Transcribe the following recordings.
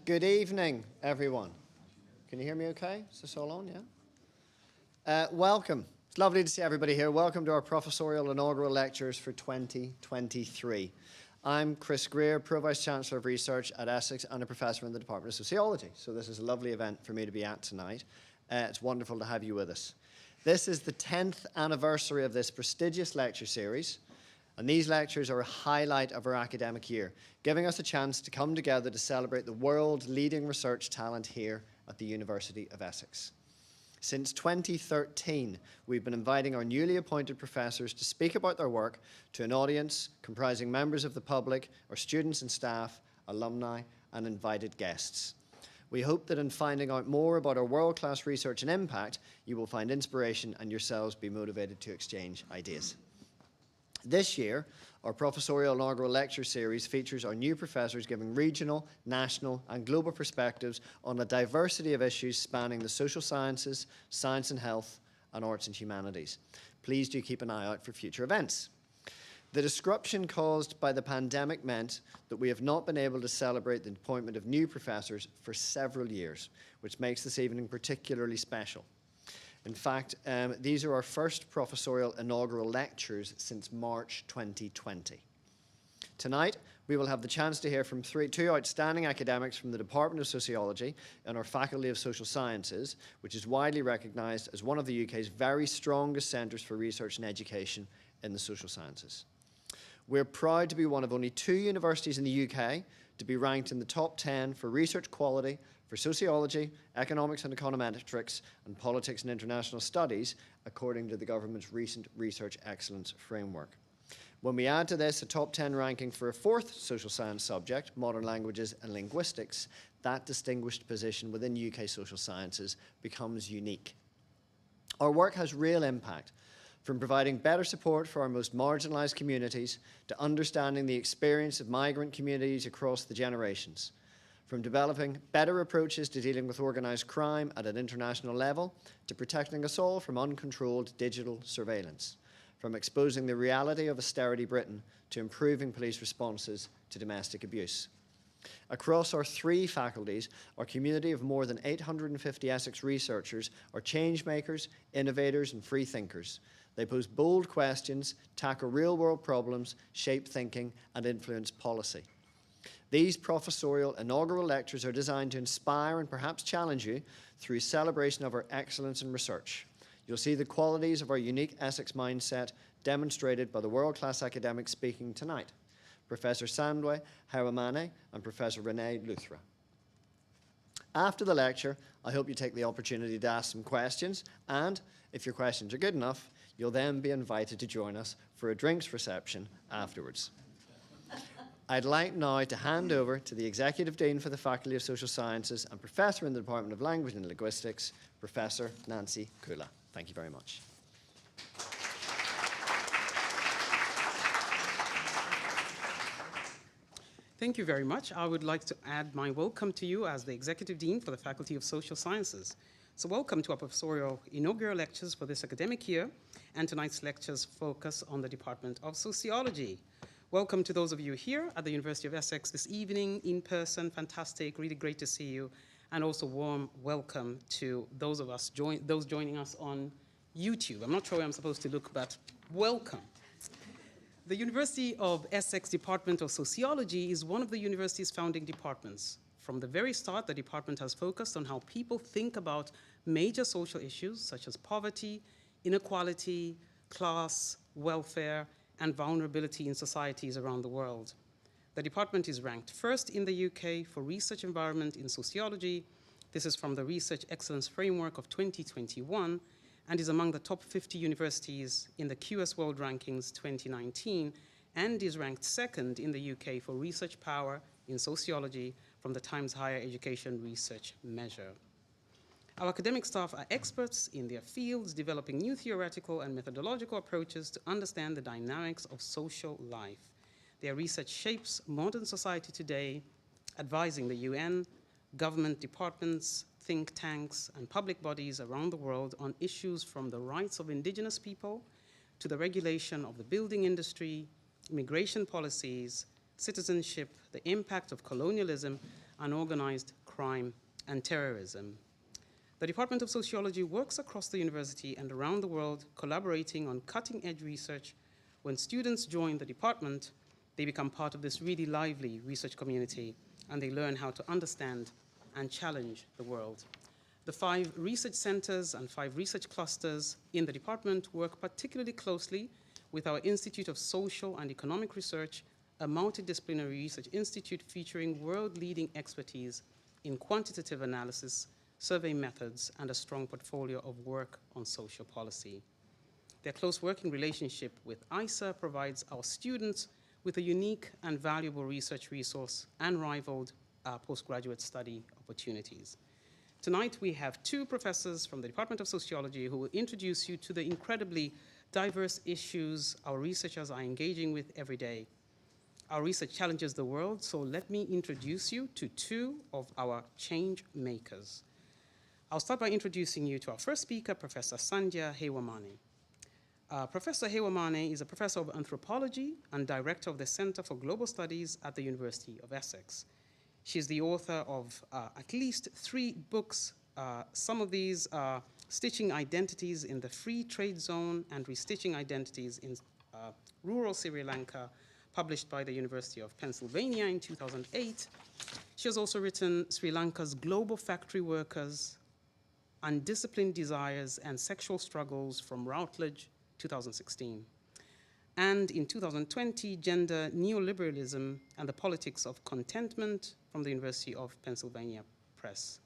Good evening, everyone. Can you hear me okay? Is this all on, yeah? Welcome. It's lovely to see everybody here. Welcome to our Professorial Inaugural Lectures for 2023. I'm Chris Greer, Pro-Vice Chancellor of Research at Essex and a Professor in the Department of Sociology. So this is a lovely event for me to be at tonight. It's wonderful to have you with us. This is the 10th anniversary of this prestigious lecture series. And these lectures are a highlight of our academic year, giving us a chance to come together to celebrate the world's leading research talent here at the University of Essex. Since 2013, we've been inviting our newly appointed professors to speak about their work to an audience comprising members of the public, our students and staff, alumni, and invited guests. We hope that in finding out more about our world-class research and impact, you will find inspiration and yourselves be motivated to exchange ideas. This year, our Professorial Inaugural Lecture Series features our new professors giving regional, national and global perspectives on a diversity of issues spanning the social sciences, science and health, and arts and humanities. Please do keep an eye out for future events. The disruption caused by the pandemic meant that we have not been able to celebrate the appointment of new professors for several years, which makes this evening particularly special. In fact, these are our first Professorial Inaugural Lectures since March 2020. Tonight, we will have the chance to hear from two outstanding academics from the Department of Sociology and our Faculty of Social Sciences, which is widely recognised as one of the UK's very strongest centres for research and education in the social sciences. We're proud to be one of only 2 universities in the UK to be ranked in the top 10 for research quality for sociology, economics and econometrics, and politics and international studies, according to the government's recent Research Excellence Framework. When we add to this a top 10 ranking for a 4th social science subject, modern languages and linguistics, that distinguished position within UK social sciences becomes unique. Our work has real impact, from providing better support for our most marginalised communities to understanding the experience of migrant communities across the generations, from developing better approaches to dealing with organised crime at an international level to protecting us all from uncontrolled digital surveillance, from exposing the reality of austerity Britain to improving police responses to domestic abuse. Across our 3 faculties, our community of more than 850 Essex researchers are change makers, innovators and free thinkers. They pose bold questions, tackle real-world problems, shape thinking and influence policy. These professorial inaugural lectures are designed to inspire and perhaps challenge you through celebration of our excellence in research. You'll see the qualities of our unique Essex mindset demonstrated by the world-class academics speaking tonight, Professor Sandhya, Hewamane, and Professor Renee, Luthra. After the lecture, I hope you take the opportunity to ask some questions, and if your questions are good enough, you'll then be invited to join us for a drinks reception afterwards. I'd like now to hand over to the Executive Dean for the Faculty of Social Sciences and Professor in the Department of Language and Linguistics, Professor Nancy Kula. Thank you very much. Thank you very much. I would like to add my welcome to you as the Executive Dean for the Faculty of Social Sciences. So welcome to our Professorial Inaugural Lectures for this academic year, and tonight's lectures focus on the Department of Sociology. Welcome to those of you here at the University of Essex this evening, in person, fantastic, really great to see you, and also warm welcome to those of us, those joining us on YouTube. I'm not sure where I'm supposed to look, but welcome. The University of Essex Department of Sociology is one of the university's founding departments. From the very start, the department has focused on how people think about major social issues such as poverty, inequality, class, welfare, and vulnerability in societies around the world. The department is ranked first in the UK for research environment in sociology. This is from the Research Excellence Framework of 2021 and is among the top 50 universities in the QS World Rankings 2019 and is ranked second in the UK for research power in sociology from the Times Higher Education Research Measure. Our academic staff are experts in their fields, developing new theoretical and methodological approaches to understand the dynamics of social life. Their research shapes modern society today, advising the UN, government departments, think tanks, and public bodies around the world on issues from the rights of indigenous people to the regulation of the building industry, immigration policies, citizenship, the impact of colonialism, unorganized crime and terrorism. The Department of Sociology works across the university and around the world, collaborating on cutting-edge research. When students join the department, they become part of this really lively research community, and they learn how to understand and challenge the world. The 5 research centers and 5 research clusters in the department work particularly closely with our Institute of Social and Economic Research, a multidisciplinary research institute featuring world-leading expertise in quantitative analysis, survey methods, and a strong portfolio of work on social policy. Their close working relationship with ISA provides our students with a unique and valuable research resource, unrivaled postgraduate study opportunities. Tonight, we have 2 professors from the Department of Sociology who will introduce you to the incredibly diverse issues our researchers are engaging with every day. Our research challenges the world, so let me introduce you to 2 of our change makers. I'll start by introducing you to our first speaker, Professor Sandya Hewamanne. Professor Hewamane is a professor of anthropology and director of the Center for Global Studies at the University of Essex. She's the author of at least 3 books. Some of these are Stitching Identities in the Free Trade Zone and Restitching Identities in Rural Sri Lanka, published by the University of Pennsylvania in 2008. She has also written Sri Lanka's Global Factory Workers, Undisciplined Desires and Sexual Struggles from Routledge, 2016. And in 2020, Gender, Neoliberalism, and the Politics of Contentment from the University of Pennsylvania Press.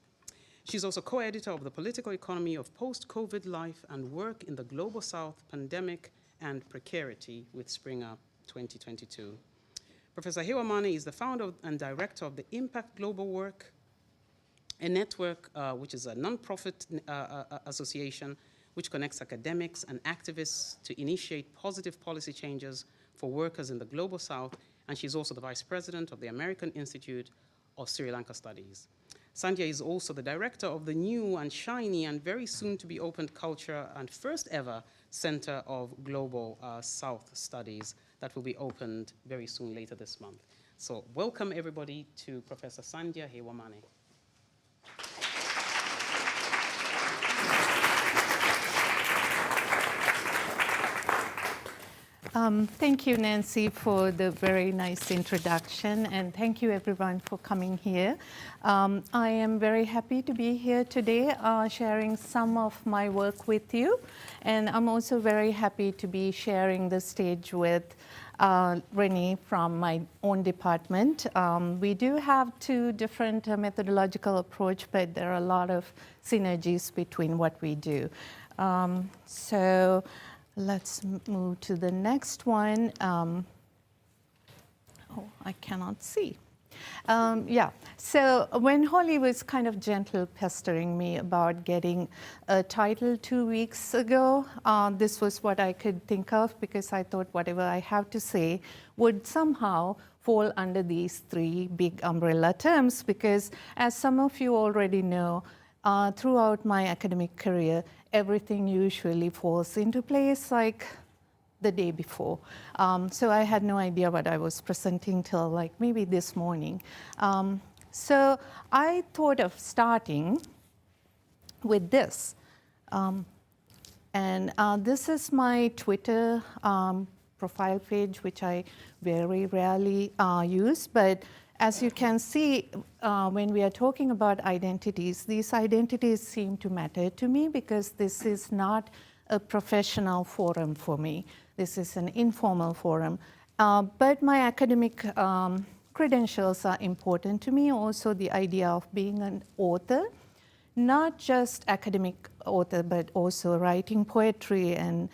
She's also co-editor of The Political Economy of Post-COVID Life and Work in the Global South, Pandemic and Precarity with Springer 2022. Professor Hewamane is the founder and director of the Impact Global Work, a network which is a non-profit association which connects academics and activists to initiate positive policy changes for workers in the Global South, and she's also the vice president of the American Institute of Sri Lanka Studies. Sandhya is also the director of the new and shiny and very soon to be opened Culture and first ever Center of Global South Studies that will be opened very soon later this month. So welcome everybody to Professor Sandya Hewamane. Thank you, Nancy, for the very nice introduction, and thank you everyone for coming here. I am very happy to be here today sharing some of my work with you, and I'm also very happy to be sharing the stage with Renee from my own department. We do have 2 different methodological approach, but there are a lot of synergies between what we do. So let's move to the next one. Oh, I cannot see. Yeah, so when Holly was kind of gentle pestering me about getting a title 2 weeks ago, this was what I could think of, because I thought whatever I have to say would somehow fall under these 3 big umbrella terms, because as some of you already know, throughout my academic career, everything usually falls into place like the day before. So I had no idea what I was presenting till like maybe this morning. So I thought of starting with this. And this is my Twitter profile page, which I very rarely use, but as you can see, when we are talking about identities, these identities seem to matter to me because this is not a professional forum for me. This is an informal forum. But my academic credentials are important to me. Also, the idea of being an author, not just academic author, but also writing poetry and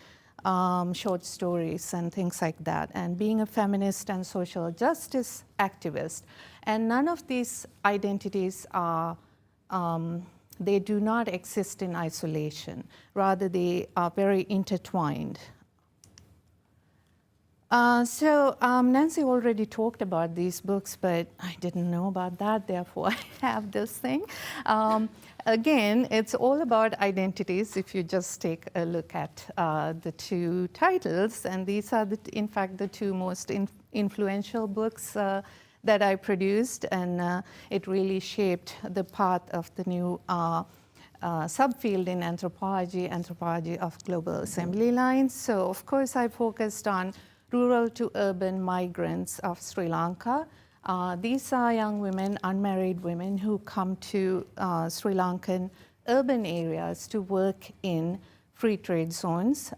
short stories and things like that, and being a feminist and social justice activist. And none of these identities are, they do not exist in isolation. Rather, they are very intertwined. So Nancy already talked about these books, but I didn't know about that, therefore I have this thing. Again, it's all about identities if you just take a look at the 2 titles, and these are, in fact, the 2 most influential books that I produced, and it really shaped the path of the new subfield in anthropology, anthropology of global assembly lines. So of course I focused on rural to urban migrants of Sri Lanka. These are young women, unmarried women, who come to Sri Lankan urban areas to work in free trade zones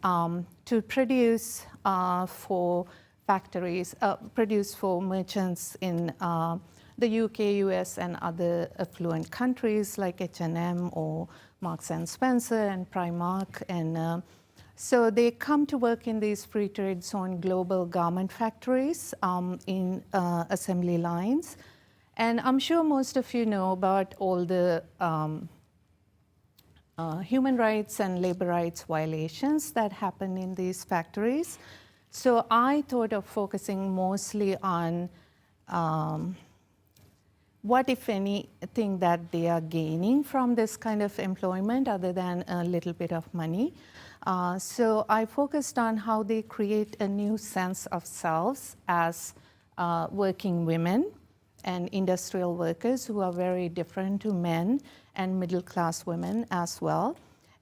to produce for factories, produce for merchants in the UK, US, and other affluent countries like H&M or Marks and Spencer and Primark. And so they come to work in these free trade zone global garment factories in assembly lines. And I'm sure most of you know about all the human rights and labor rights violations that happen in these factories. So I thought of focusing mostly on what, if anything, that they are gaining from this kind of employment other than a little bit of money. So I focused on how they create a new sense of selves as working women and industrial workers who are very different to men and middle-class women as well.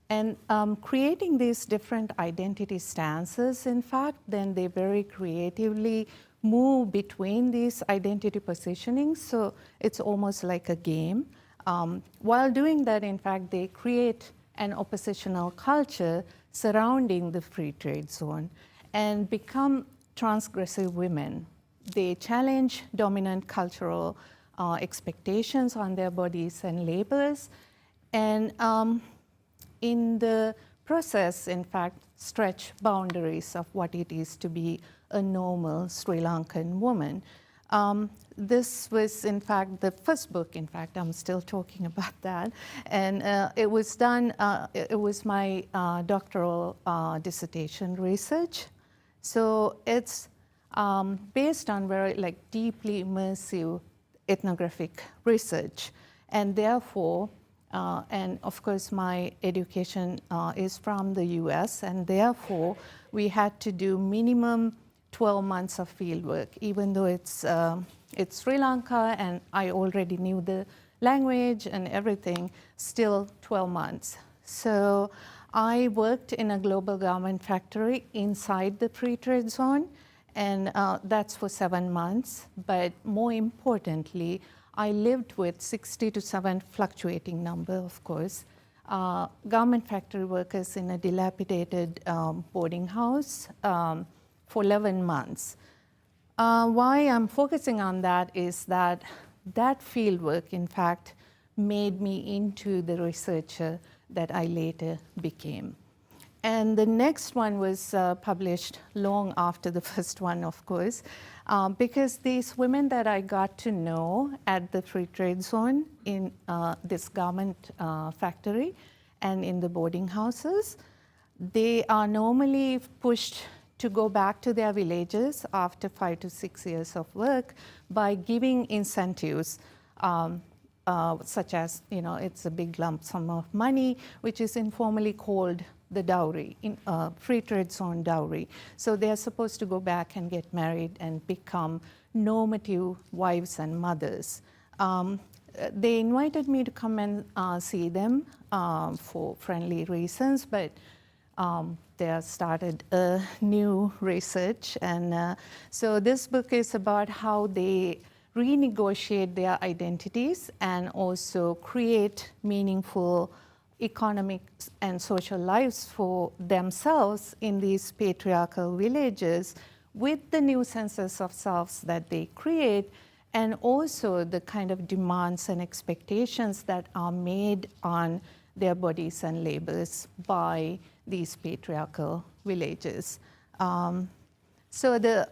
And creating these different identity stances, in fact, then they very creatively move between these identity positionings. So it's almost like a game. While doing that, in fact, they create an oppositional culture surrounding the free trade zone and become transgressive women. They challenge dominant cultural expectations on their bodies and labors, and in the process, in fact, stretch boundaries of what it is to be a normal Sri Lankan woman. This was, in fact, the first book. In fact, I'm still talking about that. And it was done, it was my doctoral dissertation research. So it's based on very deeply immersive ethnographic research. And therefore, and of course, my education is from the US, and therefore, we had to do minimum 12 months of field work, even though it's Sri Lanka, and I already knew the language and everything, still 12 months. So I worked in a global garment factory inside the free trade zone, and that's for 7 months. But more importantly, I lived with 60 to 7 fluctuating number, of course, garment factory workers in a dilapidated boarding house for 11 months. Why I'm focusing on that is that that field work, in fact, made me into the researcher that I later became. And the next one was published long after the first one, of course, because these women that I got to know at the free trade zone in this garment factory and in the boarding houses, they are normally pushed to go back to their villages after 5 to 6 years of work by giving incentives, such as, it's a big lump sum of money, which is informally called the dowry, free trade zone dowry. So they're supposed to go back and get married and become normative wives and mothers. They invited me to come and see them for friendly reasons, but they started a new research. And so this book is about how they renegotiate their identities and also create meaningful economic and social lives for themselves in these patriarchal villages with the new senses of selves that they create, and also the kind of demands and expectations that are made on their bodies and labors by these patriarchal villages. So the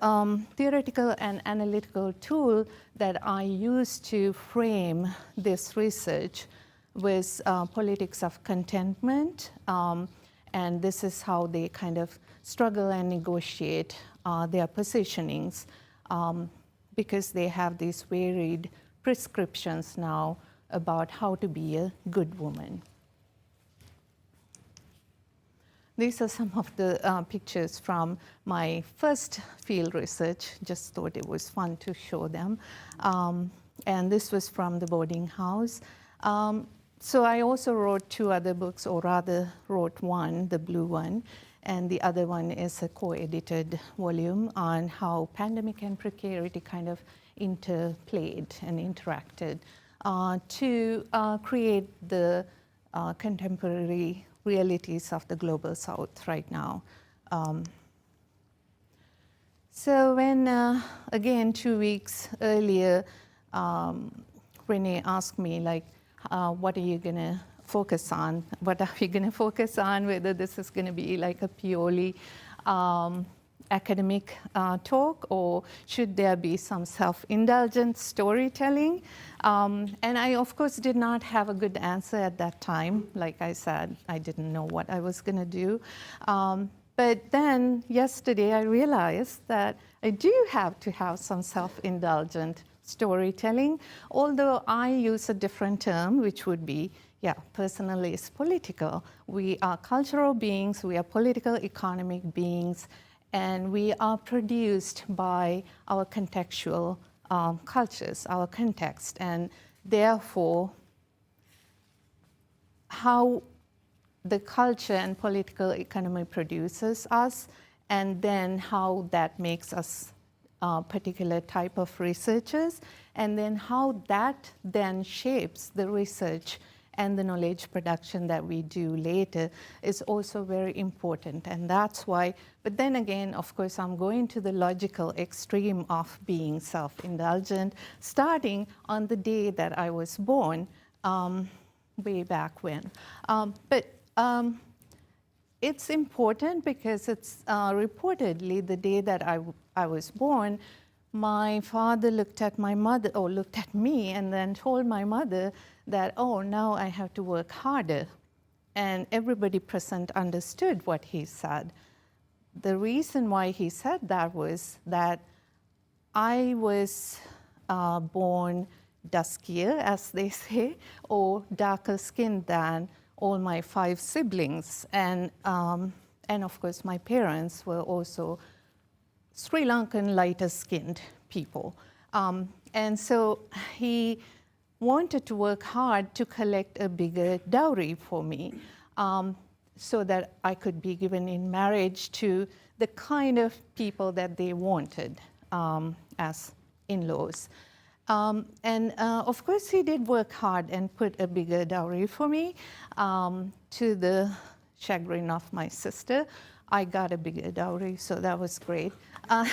theoretical and analytical tool that I used to frame this research was politics of contentment, and this is how they kind of struggle and negotiate their positionings, because they have these varied prescriptions now about how to be a good woman. these are some of the pictures from my first field research. Just thought it was fun to show them. And this was from the boarding house. So I also wrote 2 other books, or rather wrote one, the blue one, and the other one is a co-edited volume on how pandemic and precarity kind of interplayed and interacted to create the contemporary realities of the global south right now. So when, again, 2 weeks earlier, Renee asked me, like, what are you going to focus on? What are we going to focus on? Whether this is going to be like a purely academic talk, or should there be some self-indulgent storytelling? And I, of course, did not have a good answer at that time. Like I said, I didn't know what I was going to do. But then yesterday I realized that I do have to have some self-indulgent storytelling, although I use a different term, which would be, personally is political. We are cultural beings, we are political economic beings, and we are produced by our contextual cultures, our context, and therefore how the culture and political economy produces us, and then how that makes us a particular type of researchers, and then how that then shapes the research and the knowledge production that we do later is also very important. And that's why, but then again, of course, I'm going to the logical extreme of being self-indulgent, starting on the day that I was born, way back when. It's important because it's reportedly the day that I was born, my father looked at my mother, or looked at me, and then told my mother that, oh, now I have to work harder. And everybody present understood what he said. The reason why he said that was that I was born duskier, as they say, or darker skinned than all my 5 siblings. And of course, my parents were also Sri Lankan lighter skinned people. And so he wanted to work hard to collect a bigger dowry for me, so that I could be given in marriage to the kind of people that they wanted as in-laws. Of course, he did work hard and put a bigger dowry for me, to the chagrin of my sister. I got a bigger dowry, so that was great. That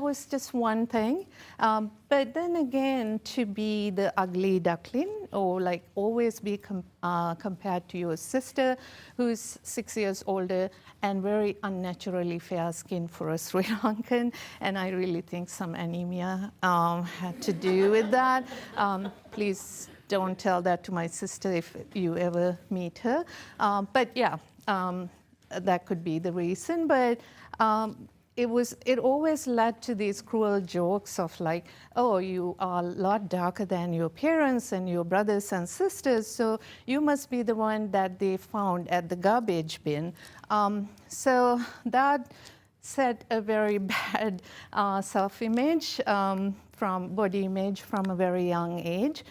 was just one thing. But then again, to be the ugly duckling, or like always be compared to your sister, who's 6 years older and very unnaturally fair-skinned for a Sri Lankan, and I really think some anemia had to do with that. Please don't tell that to my sister if you ever meet her. That could be the reason. But it always led to these cruel jokes of like, oh, you are a lot darker than your parents and your brothers and sisters, so you must be the one that they found at the garbage bin. So that set a very bad self-image, from body image from a very young age.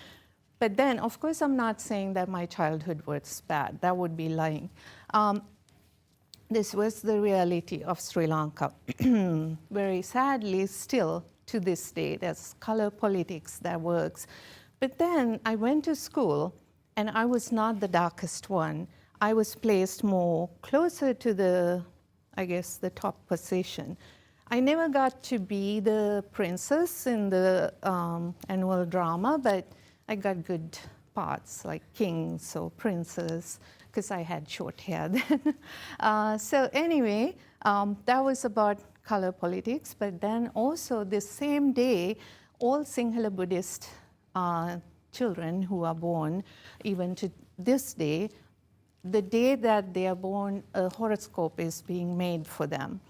But then, of course, I'm not saying that my childhood was bad. That would be lying. This was the reality of Sri Lanka. Very sadly, still to this day, there's color politics that works. But then I went to school, and I was not the darkest one. I was placed more closer to the top position. I never got to be the princess in the annual drama, but I got good parts like kings or princes, because I had short hair then. So anyway, that was about color politics. But then also the same day, all Sinhala Buddhist children who are born, even to this day, the day that they are born, a horoscope is being made for them.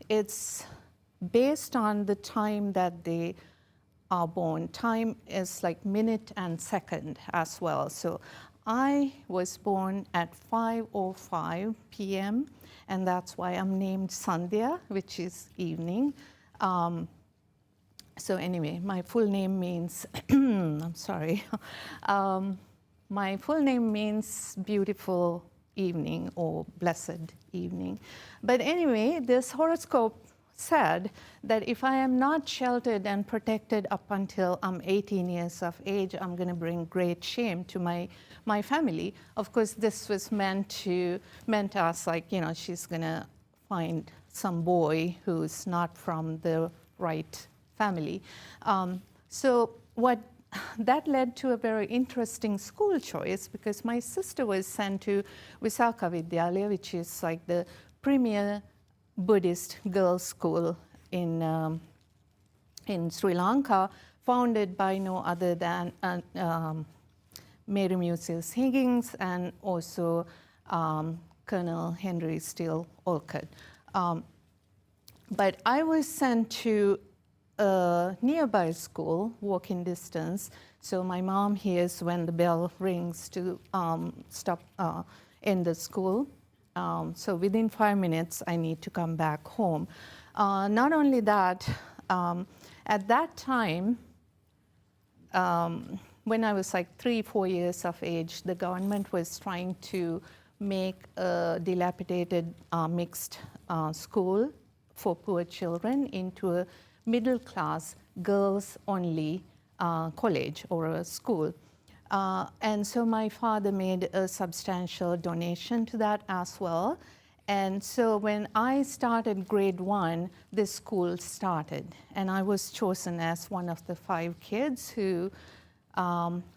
It's based on the time that they are born. Time is like minute and second as well. So I was born at 5:05 p.m., and that's why I'm named Sandhya, which is evening. So anyway, my full name means, I'm sorry, my full name means beautiful evening or blessed evening. But anyway, this horoscope said that if I am not sheltered and protected up until I'm 18 years of age, I'm going to bring great shame to my family. Of course, this was meant us like, she's going to find some boy who's not from the right family. So that led to a very interesting school choice, because my sister was sent to Visakha Vidyalaya, which is like the premier Buddhist girls' school in Sri Lanka, founded by no other than Mary Muses Higgins and also Colonel Henry Steele Olcott. But I was sent to a nearby school, walking distance, so my mom hears when the bell rings to stop in the school. So within 5 minutes, I need to come back home. Not only that, at that time, when I was like 3-4 years of age, the government was trying to make a dilapidated mixed school for poor children into a middle-class, girls-only college or a school. And so my father made a substantial donation to that as well. And so when I started grade 1, this school started. And I was chosen as one of the 5 kids who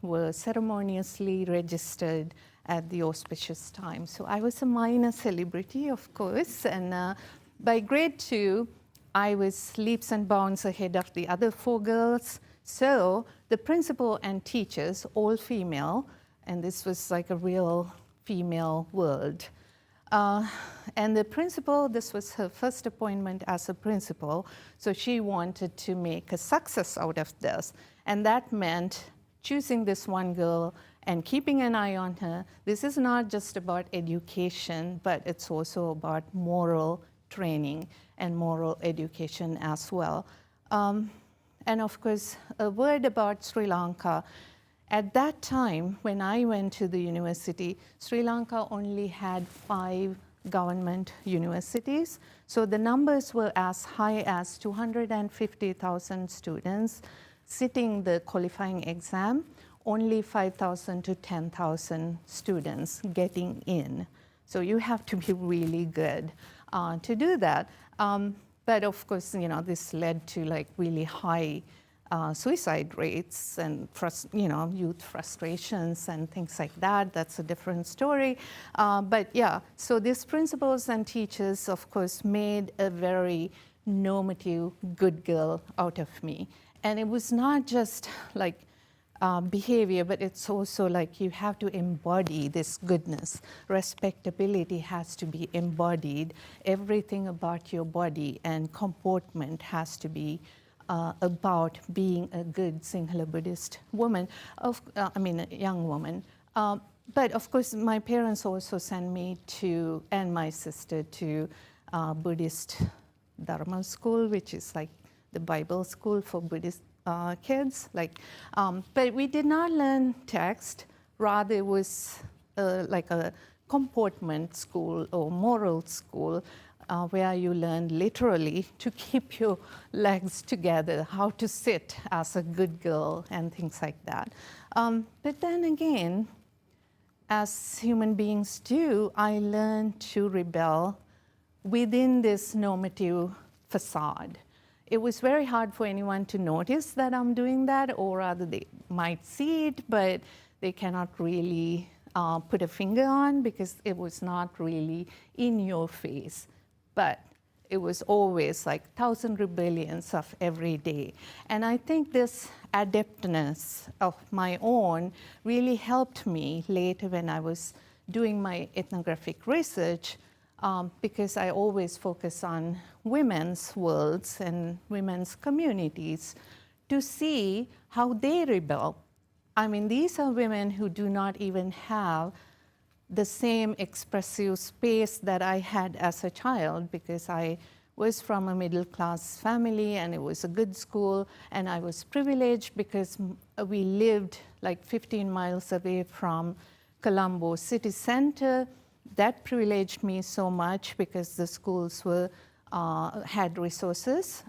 were ceremoniously registered at the auspicious time. So I was a minor celebrity, of course. And by grade 2, I was leaps and bounds ahead of the other 4 girls. So the principal and teachers, all female, and this was like a real female world. And the principal, this was her first appointment as a principal, so she wanted to make a success out of this. And that meant choosing this one girl and keeping an eye on her. This is not just about education, but it's also about moral training and moral education as well. And of course, a word about Sri Lanka. At that time, when I went to the university, Sri Lanka only had 5 government universities. So the numbers were as high as 250,000 students sitting the qualifying exam, only 5,000 to 10,000 students getting in. So you have to be really good to do that. But of course, this led to like really high suicide rates and youth frustrations and things like that. That's a different story. But yeah, so these principals and teachers, of course, made a very normative good girl out of me. And it was not just like behavior, but it's also like you have to embody this goodness. Respectability has to be embodied. Everything about your body and comportment has to be about being a good Sinhala Buddhist woman, a young woman. But of course, my parents also sent me to, and my sister, to Buddhist Dharma school, which is like the Bible school for Buddhist kids. But we did not learn text. Rather, it was like a comportment school or moral school, where you learn literally to keep your legs together, how to sit as a good girl, and things like that. But then again, as human beings do, I learned to rebel within this normative facade. It was very hard for anyone to notice that I'm doing that, or rather they might see it, but they cannot really put a finger on because it was not really in your face. But it was always like 1,000 rebellions of every day. And I think this adeptness of my own really helped me later when I was doing my ethnographic research, because I always focus on women's worlds and women's communities to see how they rebel I mean, these are women who do not even have the same expressive space that I had as a child, because I was from a middle-class family and it was a good school, and I was privileged because we lived like 15 miles away from Colombo city center. That privileged me so much because the schools were had resources.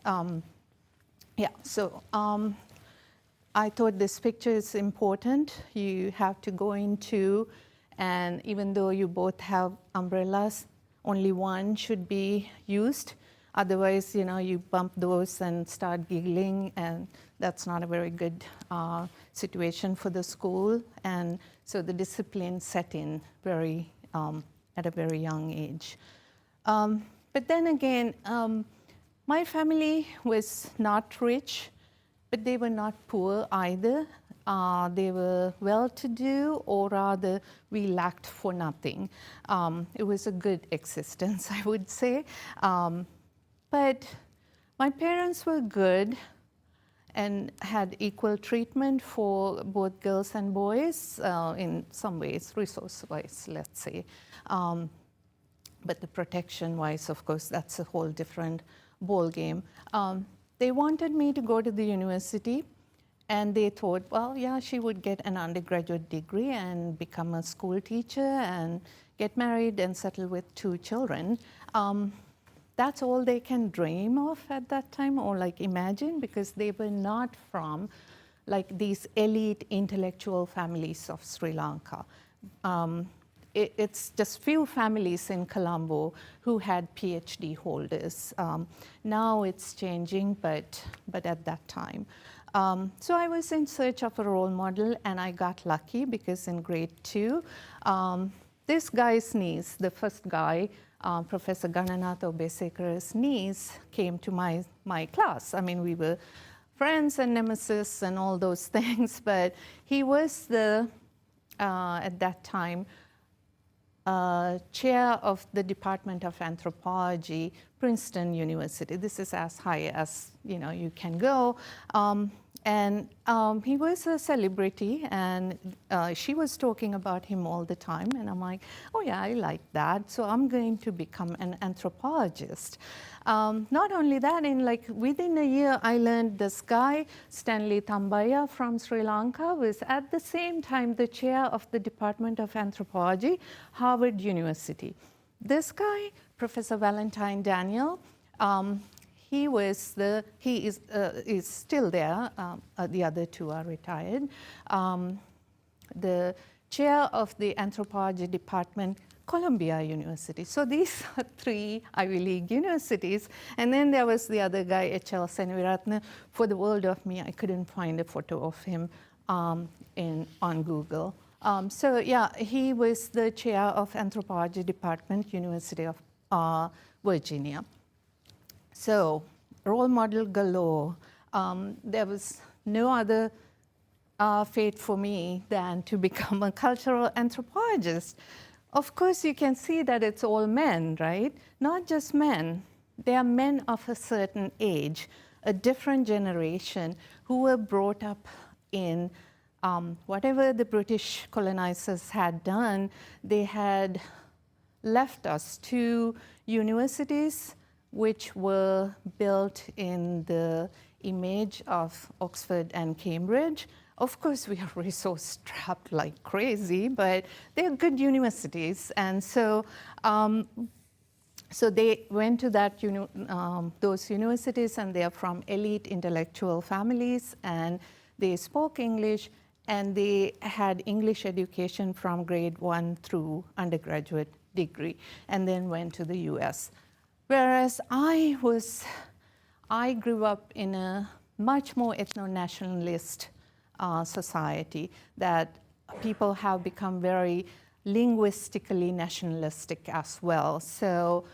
I thought this picture is important. You have to go into, and even though you both have umbrellas, only one should be used. Otherwise, you bump those and start giggling, and that's not a very good situation for the school. And so the discipline set in at a very young age. But then again, my family was not rich, but they were not poor either. They were well-to-do, or rather, we lacked for nothing. It was a good existence, I would say. But my parents were good and had equal treatment for both girls and boys, in some ways, resource-wise, let's say. But the protection-wise, of course, that's a whole different ballgame. They wanted me to go to the university, and they thought, well, yeah, she would get an undergraduate degree and become a school teacher and get married and settle with 2 children. That's all they can dream of at that time, or like imagine, because they were not from like these elite intellectual families of Sri Lanka. It's just few families in Colombo who had PhD holders. Now it's changing, but at that time. So I was in search of a role model, and I got lucky because in grade 2, this guy's niece, the first guy, Professor Gananatha Obesekara's niece, came to my class. I mean, we were friends and nemesis and all those things, but he was at that time, chair of the Department of Anthropology, Princeton University. This is as high as you can go. And he was a celebrity, and she was talking about him all the time. And I'm like, oh yeah, I like that. So I'm going to become an anthropologist. Not only that, within a year, I learned this guy, Stanley Tambaya from Sri Lanka, was at the same time the chair of the Department of Anthropology, Harvard University. This guy, Professor Valentine Daniel, he is still there. The other 2 are retired. The chair of the anthropology department, Columbia University. So these are 3 Ivy League universities. And then there was the other guy, H.L. Senviratne. For the world of me, I couldn't find a photo of him on Google. So yeah, he was the chair of anthropology department, University of Virginia. So, role model galore. There was no other fate for me than to become a cultural anthropologist. Of course, you can see that it's all men, right? Not just men. They are men of a certain age, a different generation, who were brought up in whatever the British colonizers had done. They had left us 2 universities which were built in the image of Oxford and Cambridge. Of course, we are resource-strapped like crazy, but they're good universities. And so, so they went to those universities, and they are from elite intellectual families, and they spoke English, and they had English education from grade 1 through undergraduate degree, and then went to the US. Whereas I grew up in a much more ethno-nationalist society, that people have become very linguistically nationalistic as well. So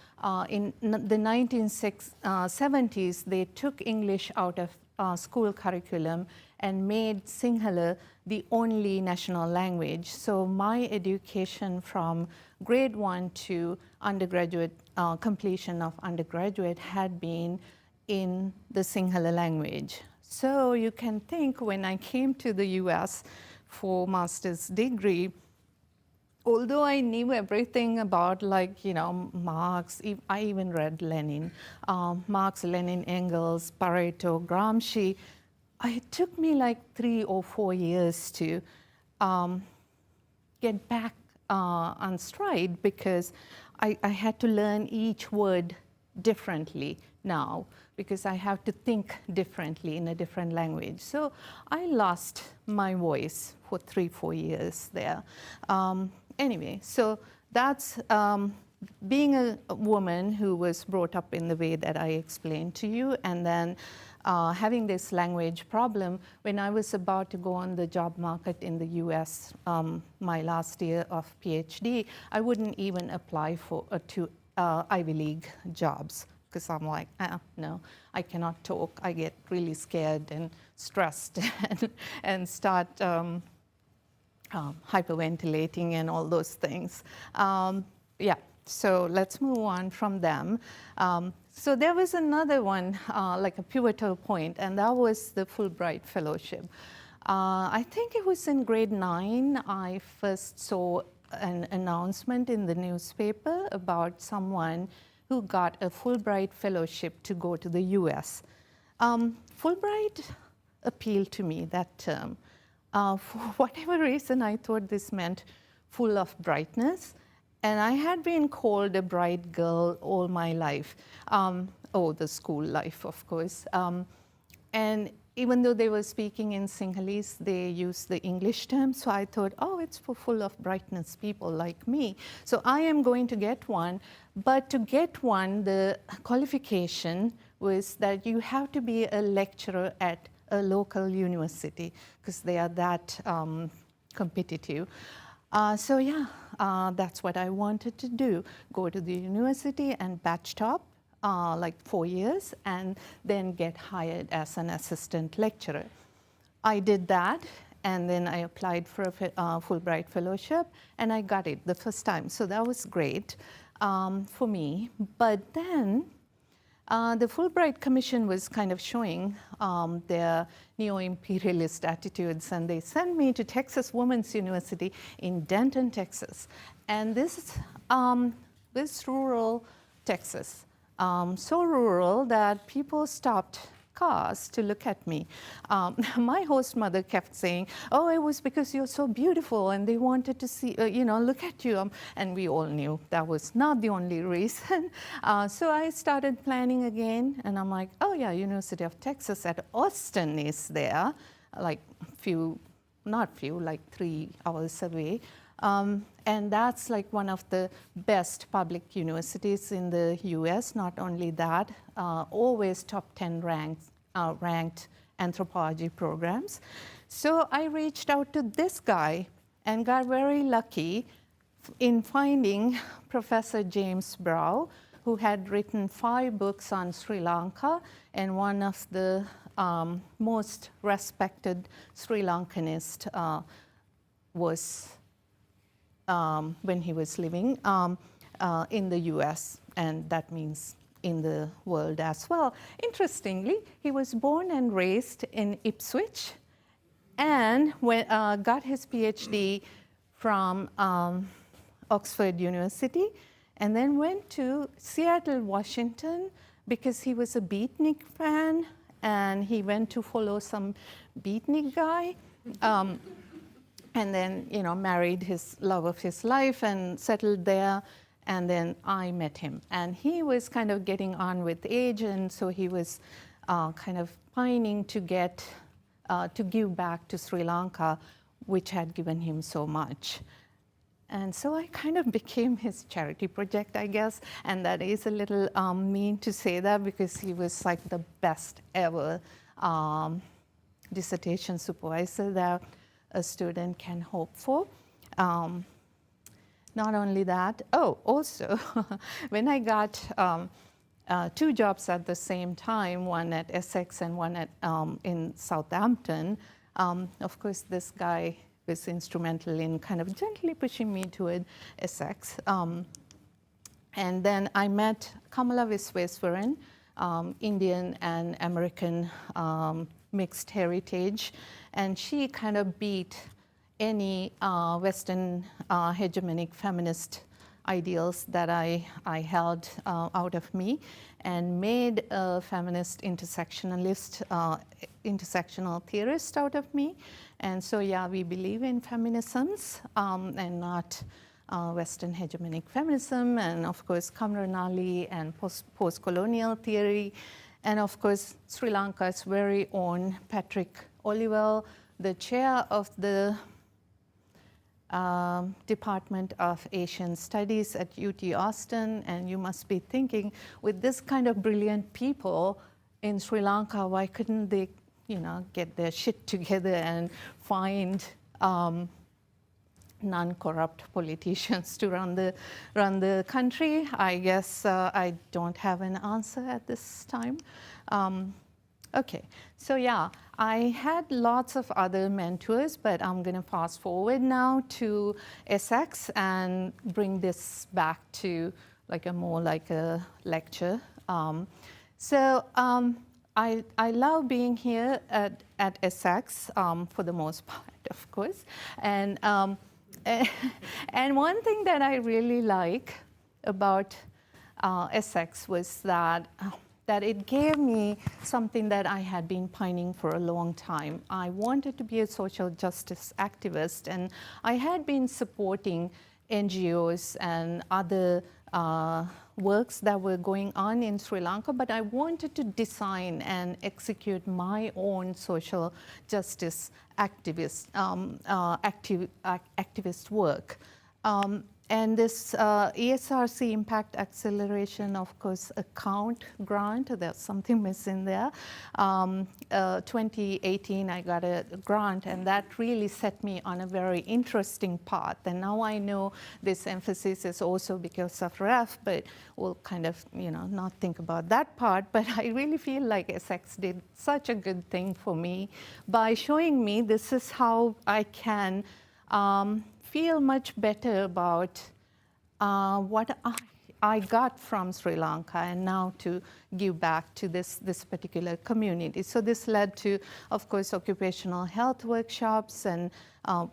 in the 1970s, they took English out of school curriculum and made Sinhala the only national language. So my education from grade 1 to undergraduate, completion of undergraduate, had been in the Sinhala language. So you can think, when I came to the US for master's degree, although I knew everything about, like, Marx, I even read Lenin, Marx, Lenin, Engels, Pareto, Gramsci, it took me like 3 or 4 years to get back on stride, because I had to learn each word differently now, because I have to think differently in a different language. So I lost my voice for 3-4 years there. Anyway, so that's being a woman who was brought up in the way that I explained to you, and then having this language problem. When I was about to go on the job market in the US, my last year of PhD, I wouldn't even apply for to Ivy League jobs, because I'm like, no, I cannot talk. I get really scared and stressed and start hyperventilating and all those things. Yeah, so let's move on from them. So there was another one, like a pivotal point, and that was the Fulbright Fellowship. I think it was in grade 9, I first saw an announcement in the newspaper about someone who got a Fulbright Fellowship to go to the US. Fulbright appealed to me, that term. For whatever reason, I thought this meant full of brightness. And I had been called a bright girl all my life. The school life, of course. And even though they were speaking in Sinhalese, they used the English term. So I thought, it's for full of brightness people like me. So I am going to get one. But to get one, the qualification was that you have to be a lecturer at a local university, because they are that competitive. So yeah, that's what I wanted to do. Go to the university and batch top, like 4 years, and then get hired as an assistant lecturer. I did that, and then I applied for a Fulbright Fellowship, and I got it the first time. So that was great for me. But then the Fulbright Commission was kind of showing their neo-imperialist attitudes, and they sent me to Texas Women's University in Denton, Texas. And this rural Texas, so rural that people stopped cars to look at me. My host mother kept saying, it was because you're so beautiful, and they wanted to see, look at you. And we all knew that was not the only reason. So I started planning again, and I'm like, University of Texas at Austin is there, like 3 hours away. And that's like one of the best public universities in the US. Not only that, always top 10 ranked anthropology programs. So I reached out to this guy and got very lucky in finding Professor James Brow, who had written 5 books on Sri Lanka, and one of the most respected Sri Lankanist was when he was living in the US, and that means in the world as well. Interestingly, he was born and raised in Ipswich, and got his PhD from Oxford University, and then went to Seattle, Washington, because he was a beatnik fan, and he went to follow some beatnik guy. And then, married his love of his life and settled there. And then I met him. And he was kind of getting on with age, and so he was kind of pining to give back to Sri Lanka, which had given him so much. And so I kind of became his charity project, I guess. And that is a little mean to say that, because he was like the best ever dissertation supervisor that a student can hope for. Not only that, also, when I got 2 jobs at the same time, one at Essex and one at in Southampton, of course, this guy was instrumental in kind of gently pushing me toward Essex. And then I met Kamala Visweswaran, Indian and American mixed heritage, and she kind of beat any Western hegemonic feminist ideals that I held out of me, and made a feminist intersectionalist, intersectional theorist out of me. And so, yeah, we believe in feminisms and not Western hegemonic feminism, and of course, Kamranali and post-colonial theory, and of course, Sri Lanka's very own Patrick Olivelle, the chair of the Department of Asian Studies at UT Austin. And you must be thinking, with this kind of brilliant people in Sri Lanka, why couldn't they, get their shit together and find non-corrupt politicians to run the country? I guess I don't have an answer at this time. Okay, so yeah, I had lots of other mentors, but I'm going to fast forward now to Essex and bring this back to more like a lecture. I love being here at Essex for the most part, of course. And one thing that I really like about Essex was that it gave me something that I had been pining for a long time. I wanted to be a social justice activist, and I had been supporting NGOs and other works that were going on in Sri Lanka, but I wanted to design and execute my own social justice activist work. And this ESRC Impact Acceleration, of course, account grant, there's something missing there. 2018, I got a grant, and that really set me on a very interesting path. And now I know this emphasis is also because of REF, but we'll kind of, not think about that part. But I really feel like Essex did such a good thing for me by showing me this is how I can feel much better about what I got from Sri Lanka, and now to give back to this particular community. So this led to, of course, occupational health workshops, and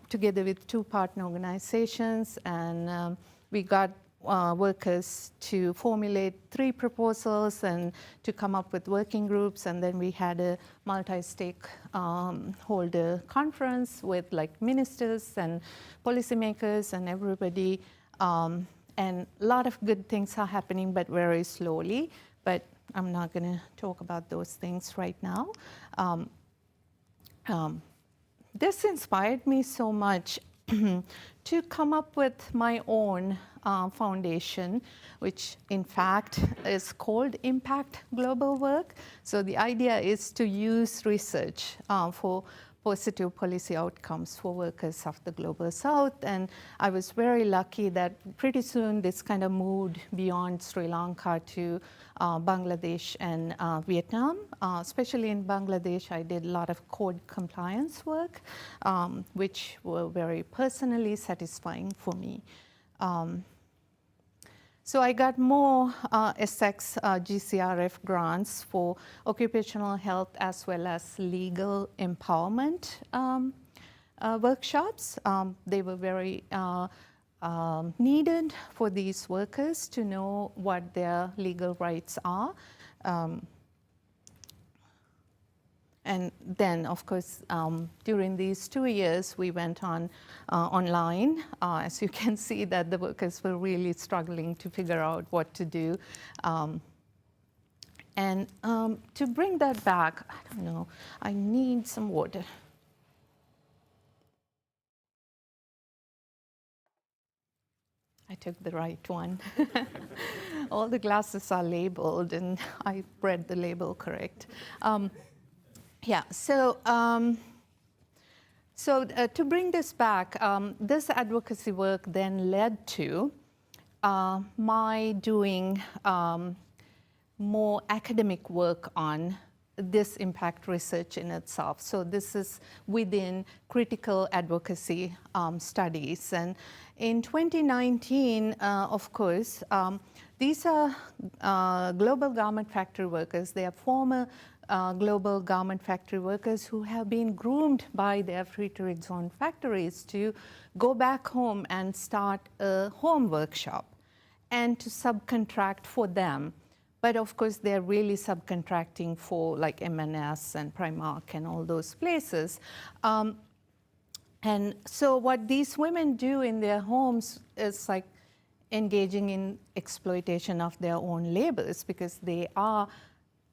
together with 2 partner organizations, and we got workers to formulate 3 proposals and to come up with working groups. And then we had a multi-stakeholder conference with ministers and policymakers and everybody. And a lot of good things are happening, but very slowly. But I'm not going to talk about those things right now. This inspired me so much to come up with my own foundation, which in fact is called Impact Global Work. So the idea is to use research for positive policy outcomes for workers of the Global South. And I was very lucky that pretty soon this kind of moved beyond Sri Lanka to Bangladesh and Vietnam. Especially in Bangladesh, I did a lot of code compliance work, which were very personally satisfying for me. So I got more Essex GCRF grants for occupational health as well as legal empowerment workshops. They were very needed for these workers to know what their legal rights are. And then, of course, during these 2 years, we went on online. As you can see, that the workers were really struggling to figure out what to do. And to bring that back, I don't know, I need some water. I took the right one. All the glasses are labeled, and I read the label correct. Yeah, so to bring this back, this advocacy work then led to my doing more academic work on this impact research in itself. So this is within critical advocacy studies. And in 2019, of course, these are global garment factory workers. They are former global garment factory workers who have been groomed by their free trade zone factories to go back home and start a home workshop and to subcontract for them. But of course, they're really subcontracting for like M&S and Primark and all those places. And so what these women do in their homes is like engaging in exploitation of their own labors, because they are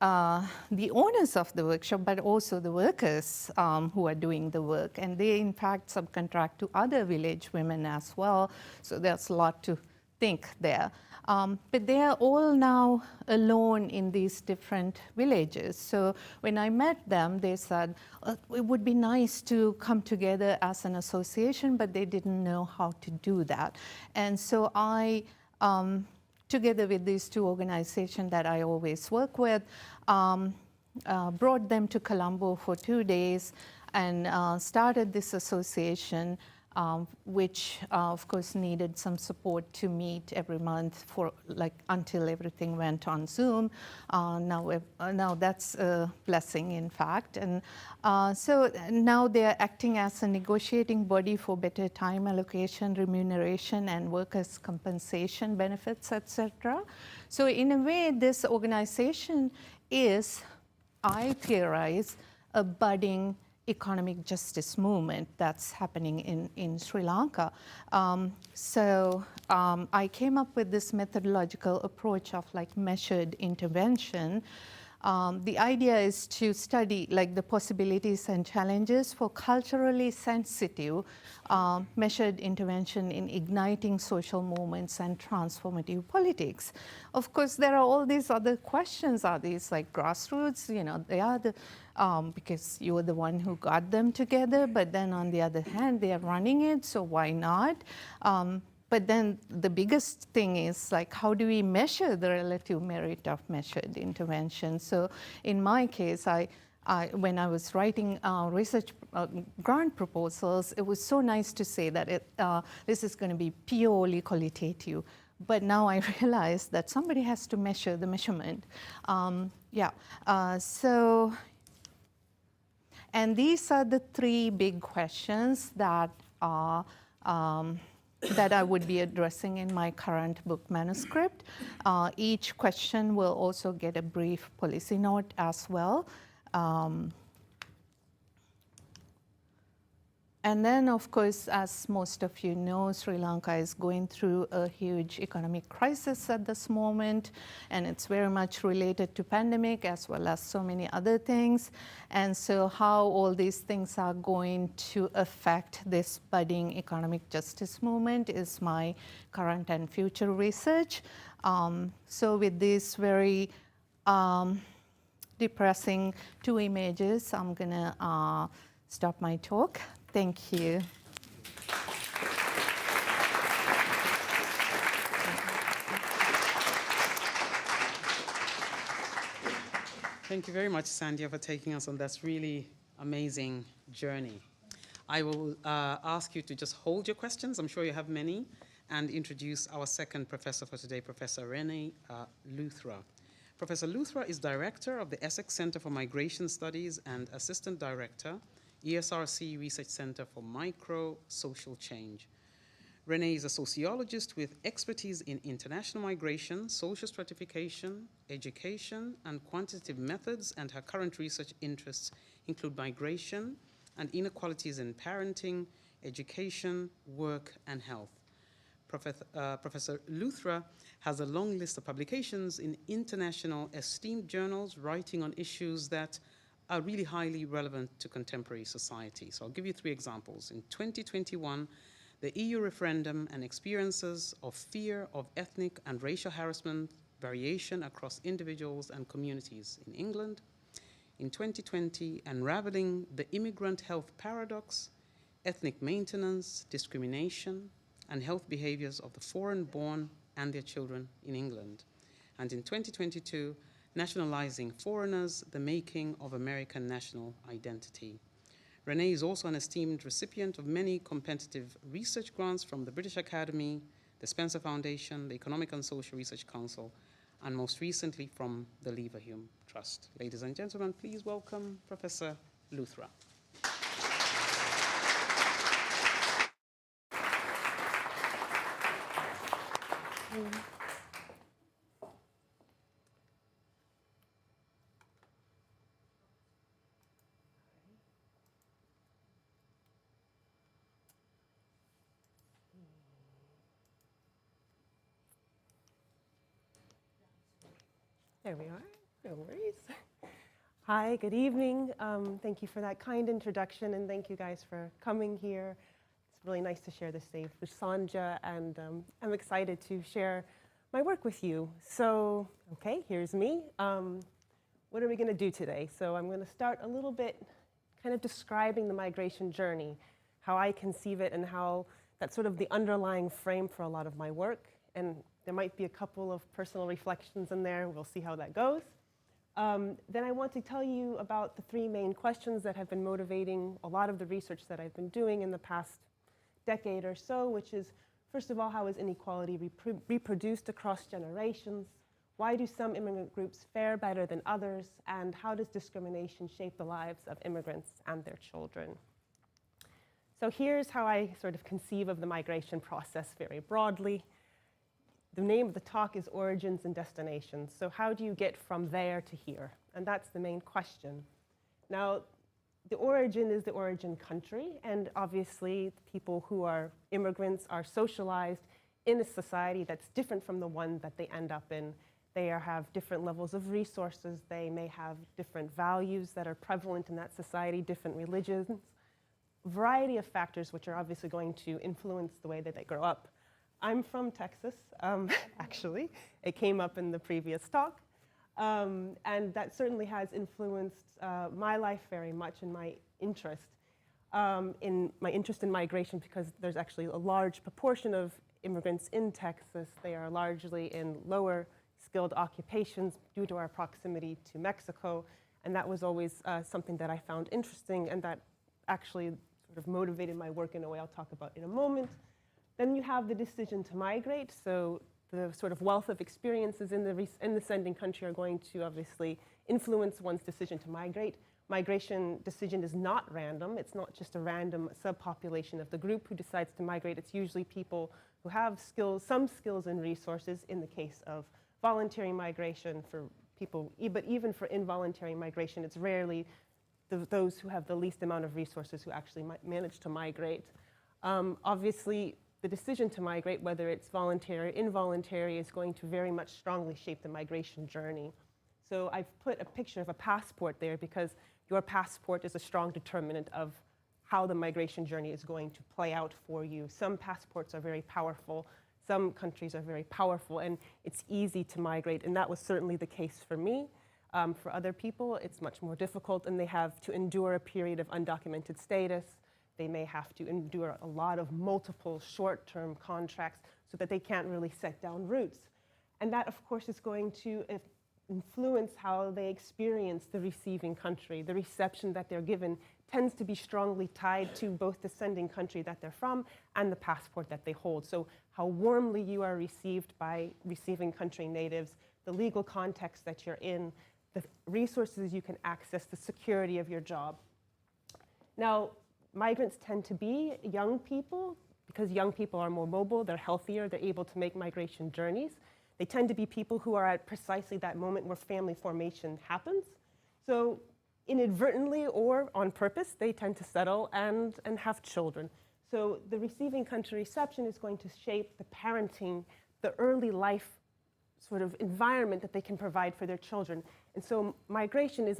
the owners of the workshop, but also the workers who are doing the work. And they, in fact, subcontract to other village women as well. So there's a lot to think there. But they are all now alone in these different villages. So when I met them, they said, it would be nice to come together as an association, but they didn't know how to do that. And so I, together with these two organizations that I always work with, brought them to Colombo for 2 days and started this association, which of course needed some support to meet every month for like until everything went on Zoom. Now that's a blessing, in fact. And so now they're acting as a negotiating body for better time allocation, remuneration, and workers' compensation benefits, etc. So in a way, this organization is, I theorize, a budding economic justice movement that's happening in Sri Lanka. I came up with this methodological approach of like measured intervention. The idea is to study like the possibilities and challenges for culturally sensitive measured intervention in igniting social movements and transformative politics. Of course, there are all these other questions. Are these like grassroots? You know, they are the because you were the one who got them together, but then on the other hand, they are running it, so why not? But then the biggest thing is like, how do we measure the relative merit of measured intervention? So in my case, when I was writing research grant proposals, it was so nice to say that this is going to be purely qualitative. But now I realize that somebody has to measure the measurement. And these are the three big questions that that I would be addressing in my current book manuscript. Each question will also get a brief policy note as well. And then, of course, as most of you know, Sri Lanka is going through a huge economic crisis at this moment, and it's very much related to pandemic as well as so many other things. And so how all these things are going to affect this budding economic justice movement is my current and future research. So with these very depressing two images, I'm gonna stop my talk. Thank you. Thank you very much, Sandhya, for taking us on this really amazing journey. I will ask you to just hold your questions. I'm sure you have many, and introduce our second professor for today, Professor Renee Luthra. Professor Luthra is director of the Essex Center for Migration Studies and assistant director, ESRC Research Center for Micro-Social Change. Renee is a sociologist with expertise in international migration, social stratification, education, and quantitative methods, and her current research interests include migration and inequalities in parenting, education, work, and health. Professor Luthra has a long list of publications in international esteemed journals, writing on issues that are really highly relevant to contemporary society. So I'll give you 3 examples. In 2021, the EU referendum and experiences of fear of ethnic and racial harassment, variation across individuals and communities in England. In 2020, unraveling the immigrant health paradox, ethnic maintenance, discrimination, and health behaviors of the foreign-born and their children in England. And in 2022, nationalizing foreigners, the making of American national identity. Renee is also an esteemed recipient of many competitive research grants from the British Academy, the Spencer Foundation, the Economic and Social Research Council, and most recently from the Leverhulme Trust. Ladies and gentlemen, please welcome Professor Luthra. There we are, no worries. Hi, good evening. Thank you for that kind introduction, and thank you guys for coming here. It's really nice to share this stage with Sandya, and I'm excited to share my work with you. So, okay, here's me. What are we gonna do today? So I'm gonna start a little bit kind of describing the migration journey, how I conceive it, and how that's sort of the underlying frame for a lot of my work. And there might be a couple of personal reflections in there. We'll see how that goes. Then I want to tell you about the three main questions that have been motivating a lot of the research that I've been doing in the past decade or so, which is, first of all, how is inequality reproduced across generations? Why do some immigrant groups fare better than others? And how does discrimination shape the lives of immigrants and their children? So here's how I sort of conceive of the migration process very broadly. The name of the talk is Origins and Destinations. So how do you get from there to here? And that's the main question. Now, the origin is the origin country, and obviously people who are immigrants are socialized in a society that's different from the one that they end up in. They have different levels of resources. They may have different values that are prevalent in that society, different religions, a variety of factors which are obviously going to influence the way that they grow up. I'm from Texas, actually. It came up in the previous talk. And that certainly has influenced my life very much and my interest in migration, because there's actually a large proportion of immigrants in Texas. They are largely in lower skilled occupations due to our proximity to Mexico. And that was always something that I found interesting, and that actually sort of motivated my work in a way I'll talk about in a moment. Then you have the decision to migrate. So the sort of wealth of experiences in the sending country are going to obviously influence one's decision to migrate. Migration decision is not random. It's not just a random subpopulation of the group who decides to migrate. It's usually people who have skills, some skills and resources in the case of voluntary migration for people, but even for involuntary migration, it's rarely those who have the least amount of resources who actually manage to migrate. Obviously, the decision to migrate, whether it's voluntary or involuntary, is going to very much strongly shape the migration journey. So I've put a picture of a passport there because your passport is a strong determinant of how the migration journey is going to play out for you. Some passports are very powerful, some countries are very powerful, and it's easy to migrate, and that was certainly the case for me. For other people, it's much more difficult, and they have to endure a period of undocumented status. They may have to endure a lot of multiple short-term contracts so that they can't really set down roots. And that, of course, is going to influence how they experience the receiving country. The reception that they're given tends to be strongly tied to both the sending country that they're from and the passport that they hold. So how warmly you are received by receiving country natives, the legal context that you're in, the resources you can access, the security of your job. Now, migrants tend to be young people because young people are more mobile, they're healthier, they're able to make migration journeys. They tend to be people who are at precisely that moment where family formation happens. So inadvertently or on purpose, they tend to settle and have children. So the receiving country reception is going to shape the parenting, the early life sort of environment that they can provide for their children. And so migration is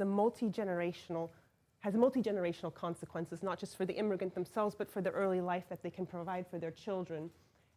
has multi-generational consequences, not just for the immigrant themselves, but for the early life that they can provide for their children.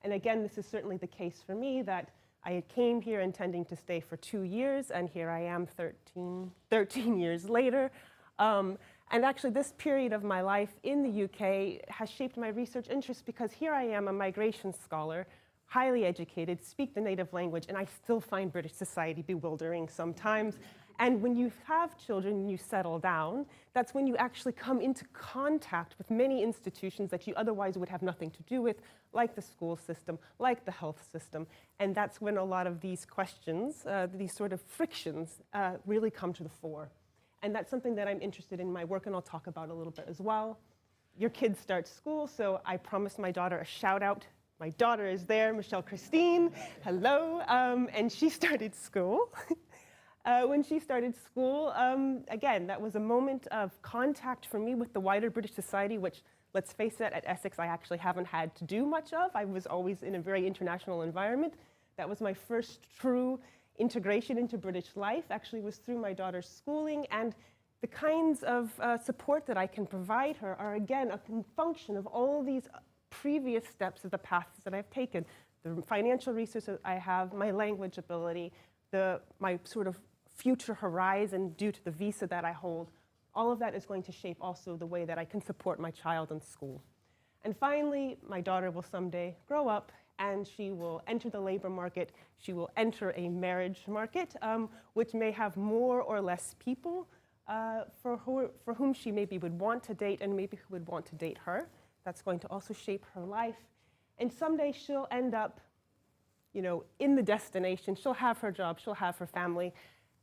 And again, this is certainly the case for me, that I came here intending to stay for 2 years, and here I am 13 years later. And actually, this period of my life in the UK has shaped my research interest, because here I am, a migration scholar, highly educated, speak the native language, and I still find British society bewildering sometimes. And when you have children and you settle down, that's when you actually come into contact with many institutions that you otherwise would have nothing to do with, like the school system, like the health system. And that's when a lot of these questions, these sort of frictions, really come to the fore. And that's something that I'm interested in my work, and I'll talk about a little bit as well. Your kids start school, so I promised my daughter a shout out. My daughter is there, Michelle Christine, hello, and she started school. When she started school, again, that was a moment of contact for me with the wider British society, which, let's face it, at Essex I actually haven't had to do much of. I was always in a very international environment. That was my first true integration into British life, actually was through my daughter's schooling, and the kinds of support that I can provide her are, again, a function of all these previous steps of the paths that I've taken. The financial resources I have, my language ability, my sort of future horizon due to the visa that I hold, all of that is going to shape also the way that I can support my child in school. And finally, my daughter will someday grow up and she will enter the labor market. She will enter a marriage market, which may have more or less people for whom she maybe would want to date and maybe who would want to date her. That's going to also shape her life. And someday she'll end up, you know, in the destination. She'll have her job, she'll have her family.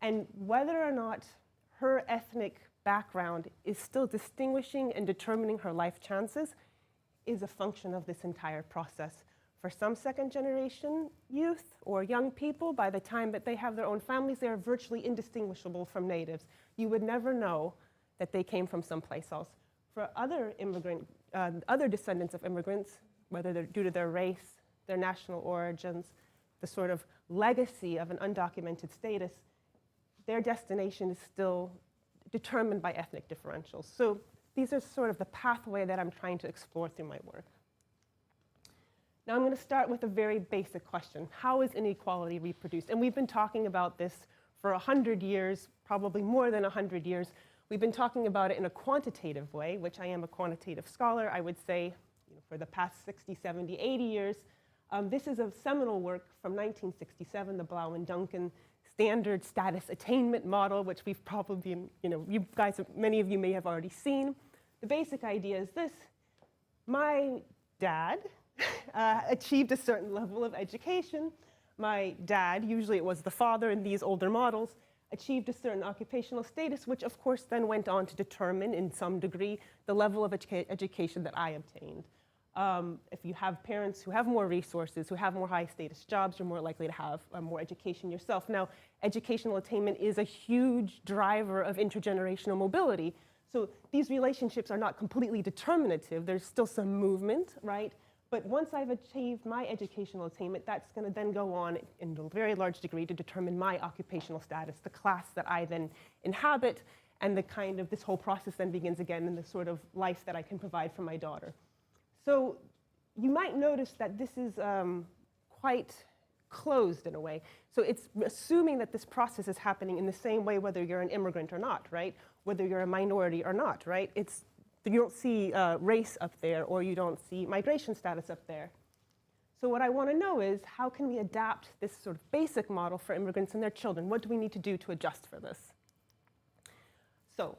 And whether or not her ethnic background is still distinguishing and determining her life chances is a function of this entire process. For some second-generation youth or young people, by the time that they have their own families, they are virtually indistinguishable from natives. You would never know that they came from someplace else. For other other descendants of immigrants, whether they're due to their race, their national origins, the sort of legacy of an undocumented status, their destination is still determined by ethnic differentials. So these are sort of the pathway that I'm trying to explore through my work. Now I'm going to start with a very basic question. How is inequality reproduced? And we've been talking about this for 100 years, probably more than 100 years. We've been talking about it in a quantitative way, which I am a quantitative scholar. I would say, you know, for the past 60, 70, 80 years. This is a seminal work from 1967, the Blau and Duncan Standard Status Attainment Model, which we've probably, you know, you guys, many of you may have already seen. The basic idea is this: my dad achieved a certain level of education. My dad, usually it was the father in these older models, achieved a certain occupational status, which of course then went on to determine in some degree the level of education that I obtained. If you have parents who have more resources, who have more high status jobs, you're more likely to have more education yourself. Now, educational attainment is a huge driver of intergenerational mobility. So these relationships are not completely determinative. There's still some movement, right? But once I've achieved my educational attainment, that's going to then go on in a very large degree to determine my occupational status, the class that I then inhabit, and the kind of, this whole process then begins again in the sort of life that I can provide for my daughter. So you might notice that this is quite closed in a way. So it's assuming that this process is happening in the same way whether you're an immigrant or not, right? Whether you're a minority or not, right? You don't see race up there, or you don't see migration status up there. So what I want to know is, how can we adapt this sort of basic model for immigrants and their children? What do we need to do to adjust for this? So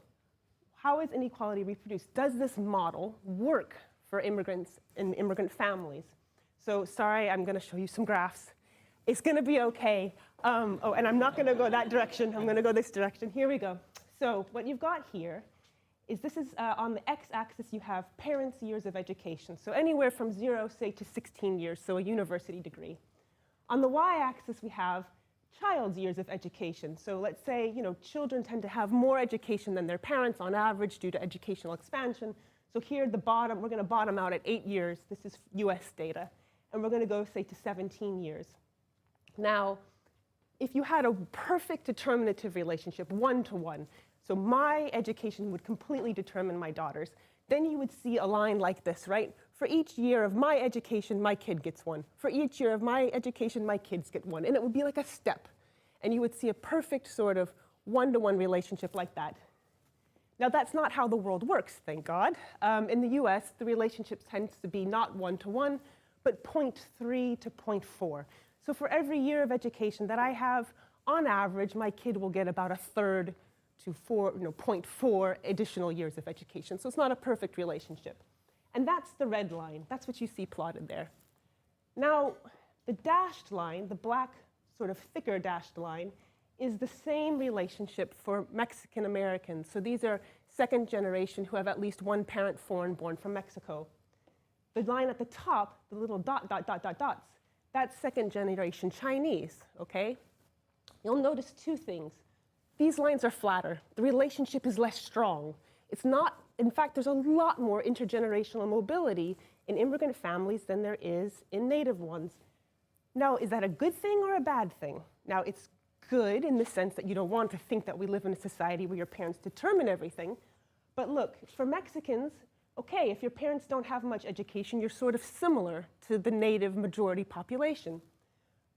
how is inequality reproduced? Does this model work for immigrants and immigrant families? So sorry, I'm going to show you some graphs. It's going to be okay. Oh, and I'm not going to go that direction. I'm going to go this direction. Here we go. So what you've got here is on the x-axis you have parents' years of education. So anywhere from 0, say, to 16 years, so a university degree. On the y-axis we have child's years of education. So let's say, you know, children tend to have more education than their parents on average due to educational expansion. So here at the bottom, we're going to bottom out at 8 years. This is US data. And we're going to go, say, to 17 years. Now, if you had a perfect determinative relationship, one-to-one, so my education would completely determine my daughter's, then you would see a line like this, right? For each year of my education, my kid gets one. For each year of my education, my kids get one. And it would be like a step. And you would see a perfect sort of one-to-one relationship like that. Now, that's not how the world works, thank God. In the US, the relationship tends to be not one-to-one, but 0.3 to 0.4. So for every year of education that I have, on average, my kid will get about a third to 0.4 additional years of education. So it's not a perfect relationship. And that's the red line. That's what you see plotted there. Now, the dashed line, the black sort of thicker dashed line, is the same relationship for Mexican Americans. So these are second generation who have at least one parent foreign born from Mexico. The line at the top, the little dots, that's second generation Chinese, okay? You'll notice two things. These lines are flatter. The relationship is less strong. It's not, in fact, there's a lot more intergenerational mobility in immigrant families than there is in native ones. Now, is that a good thing or a bad thing? Now, it's good in the sense that you don't want to think that we live in a society where your parents determine everything. But look, for Mexicans, okay, if your parents don't have much education, you're sort of similar to the native majority population.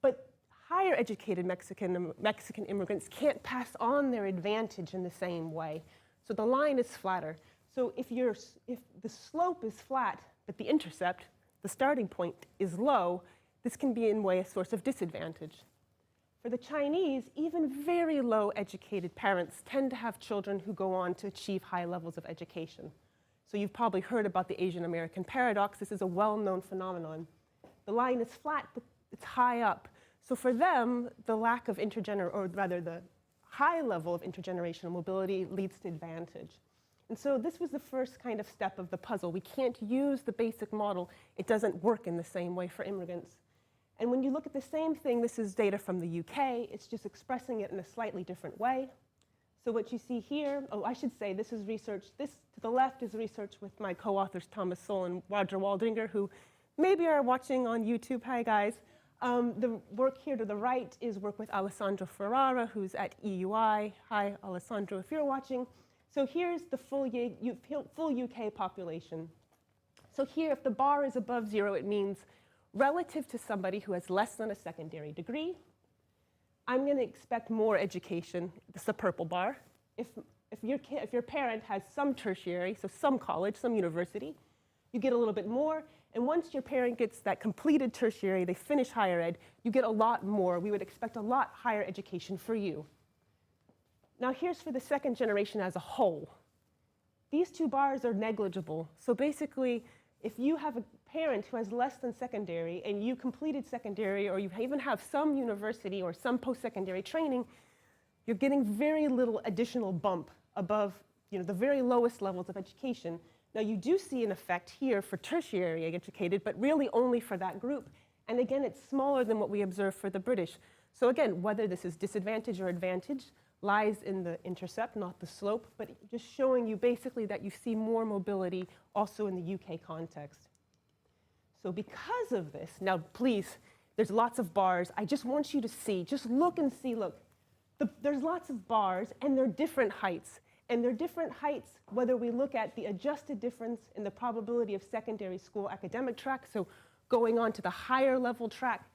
But higher educated Mexican immigrants can't pass on their advantage in the same way. So the line is flatter. So if the slope is flat, but the intercept, the starting point, is low, this can be in a way a source of disadvantage. For the Chinese, even very low educated parents tend to have children who go on to achieve high levels of education. So you've probably heard about the Asian American paradox. This is a well-known phenomenon. The line is flat, but it's high up. So for them, the lack of the high level of intergenerational mobility leads to advantage. And so this was the first kind of step of the puzzle. We can't use the basic model. It doesn't work in the same way for immigrants. And when you look at the same thing, this is data from the UK, it's just expressing it in a slightly different way. So what you see here, I should say this is research, this to the left is research with my co-authors Thomas Sowell and Roger Waldinger, who maybe are watching on YouTube. Hi guys. The work here to the right is work with Alessandro Ferrara, who's at EUI. Hi, Alessandro, if you're watching. So here's the full UK population. So here, if the bar is above 0, it means relative to somebody who has less than a secondary degree, I'm going to expect more education. This is the purple bar. If your parent has some tertiary, so some college, some university, you get a little bit more. And once your parent gets that completed tertiary, they finish higher ed, you get a lot more. We would expect a lot higher education for you. Now here's for the second generation as a whole. These two bars are negligible. So basically, if you have a parent who has less than secondary and you completed secondary or you even have some university or some post-secondary training, you're getting very little additional bump above the very lowest levels of education. Now you do see an effect here for tertiary educated, but really only for that group. And again, it's smaller than what we observe for the British. So again, whether this is disadvantage or advantage lies in the intercept, not the slope, but just showing you basically that you see more mobility also in the UK context. So because of this, now please, there's lots of bars. I just want you to see, just look and see, look. There's lots of bars and they're different heights. And they're different heights whether we look at the adjusted difference in the probability of secondary school academic track, so going on to the higher level track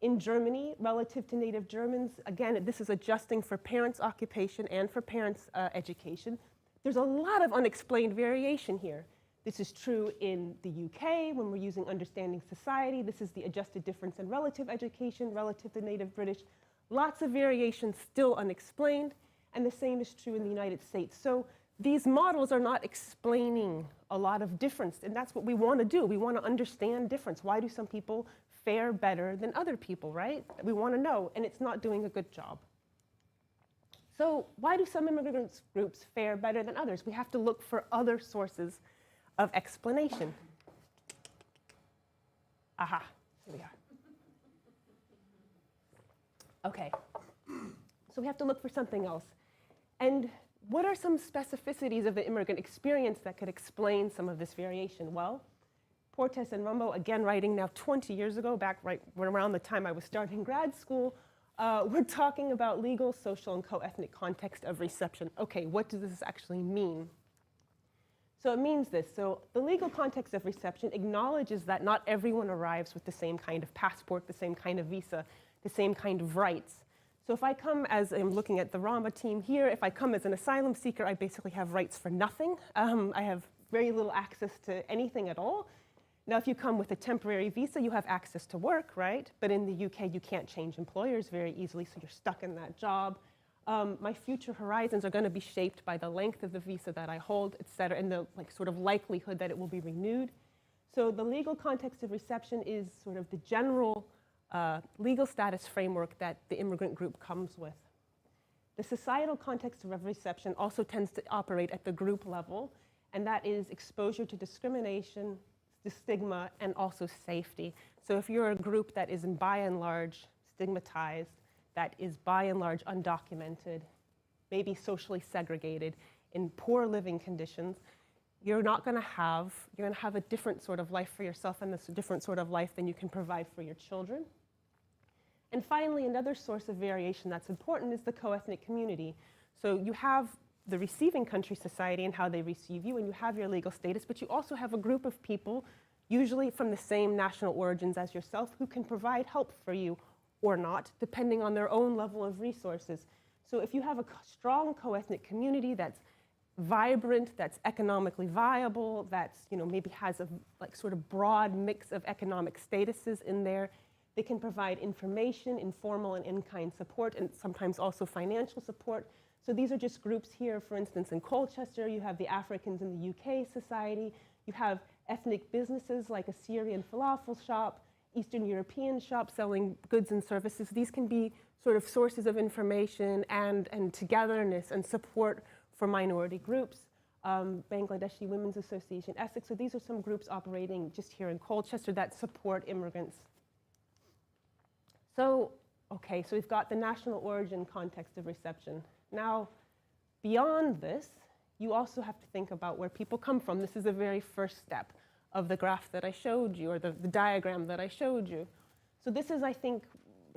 in Germany relative to native Germans. Again, this is adjusting for parents' occupation and for parents' education. There's a lot of unexplained variation here. This is true in the UK when we're using understanding society. This is the adjusted difference in relative education relative to native British. Lots of variation still unexplained, and the same is true in the United States. So these models are not explaining a lot of difference, and that's what we want to do. We want to understand difference. Why do some people fare better than other people, right? We want to know, and it's not doing a good job. So why do some immigrant groups fare better than others? We have to look for other sources of explanation. Aha, here we are. Okay, so we have to look for something else. And what are some specificities of the immigrant experience that could explain some of this variation? Well, Portes and Rumbo, again writing now 20 years ago, back right around the time I was starting grad school, we're talking about legal, social, and co-ethnic context of reception. Okay, what does this actually mean? So it means this. So the legal context of reception acknowledges that not everyone arrives with the same kind of passport, the same kind of visa, the same kind of rights. So if I come as, I'm looking at the Rama team here, if I come as an asylum seeker, I basically have rights for nothing. I have very little access to anything at all. Now, if you come with a temporary visa, you have access to work, right? But in the UK, you can't change employers very easily, so you're stuck in that job. My future horizons are going to be shaped by the length of the visa that I hold, et cetera, and the sort of likelihood that it will be renewed. So the legal context of reception is sort of the general legal status framework that the immigrant group comes with. The societal context of reception also tends to operate at the group level, and that is exposure to discrimination, the stigma, and also safety. So if you're a group that is by and large stigmatized, that is by and large undocumented, maybe socially segregated, in poor living conditions, you're going to have a different sort of life for yourself and a different sort of life than you can provide for your children. And finally, another source of variation that's important is the co-ethnic community. So you have the receiving country society and how they receive you, and you have your legal status, but you also have a group of people, usually from the same national origins as yourself, who can provide help for you or not, depending on their own level of resources. So if you have a strong co-ethnic community that's vibrant, that's economically viable, that's maybe has a sort of broad mix of economic statuses in there, they can provide information, informal and in-kind support, and sometimes also financial support. So these are just groups here. For instance, in Colchester, you have the Africans in the UK Society. You have ethnic businesses like a Syrian falafel shop, Eastern European shop selling goods and services. These can be sort of sources of information and togetherness and support for minority groups. Bangladeshi Women's Association, Essex. So these are some groups operating just here in Colchester that support immigrants. So, okay, so we've got the national origin context of reception. Now, beyond this, you also have to think about where people come from. This is the very first step of the graph that I showed you, or the diagram that I showed you. So this is, I think,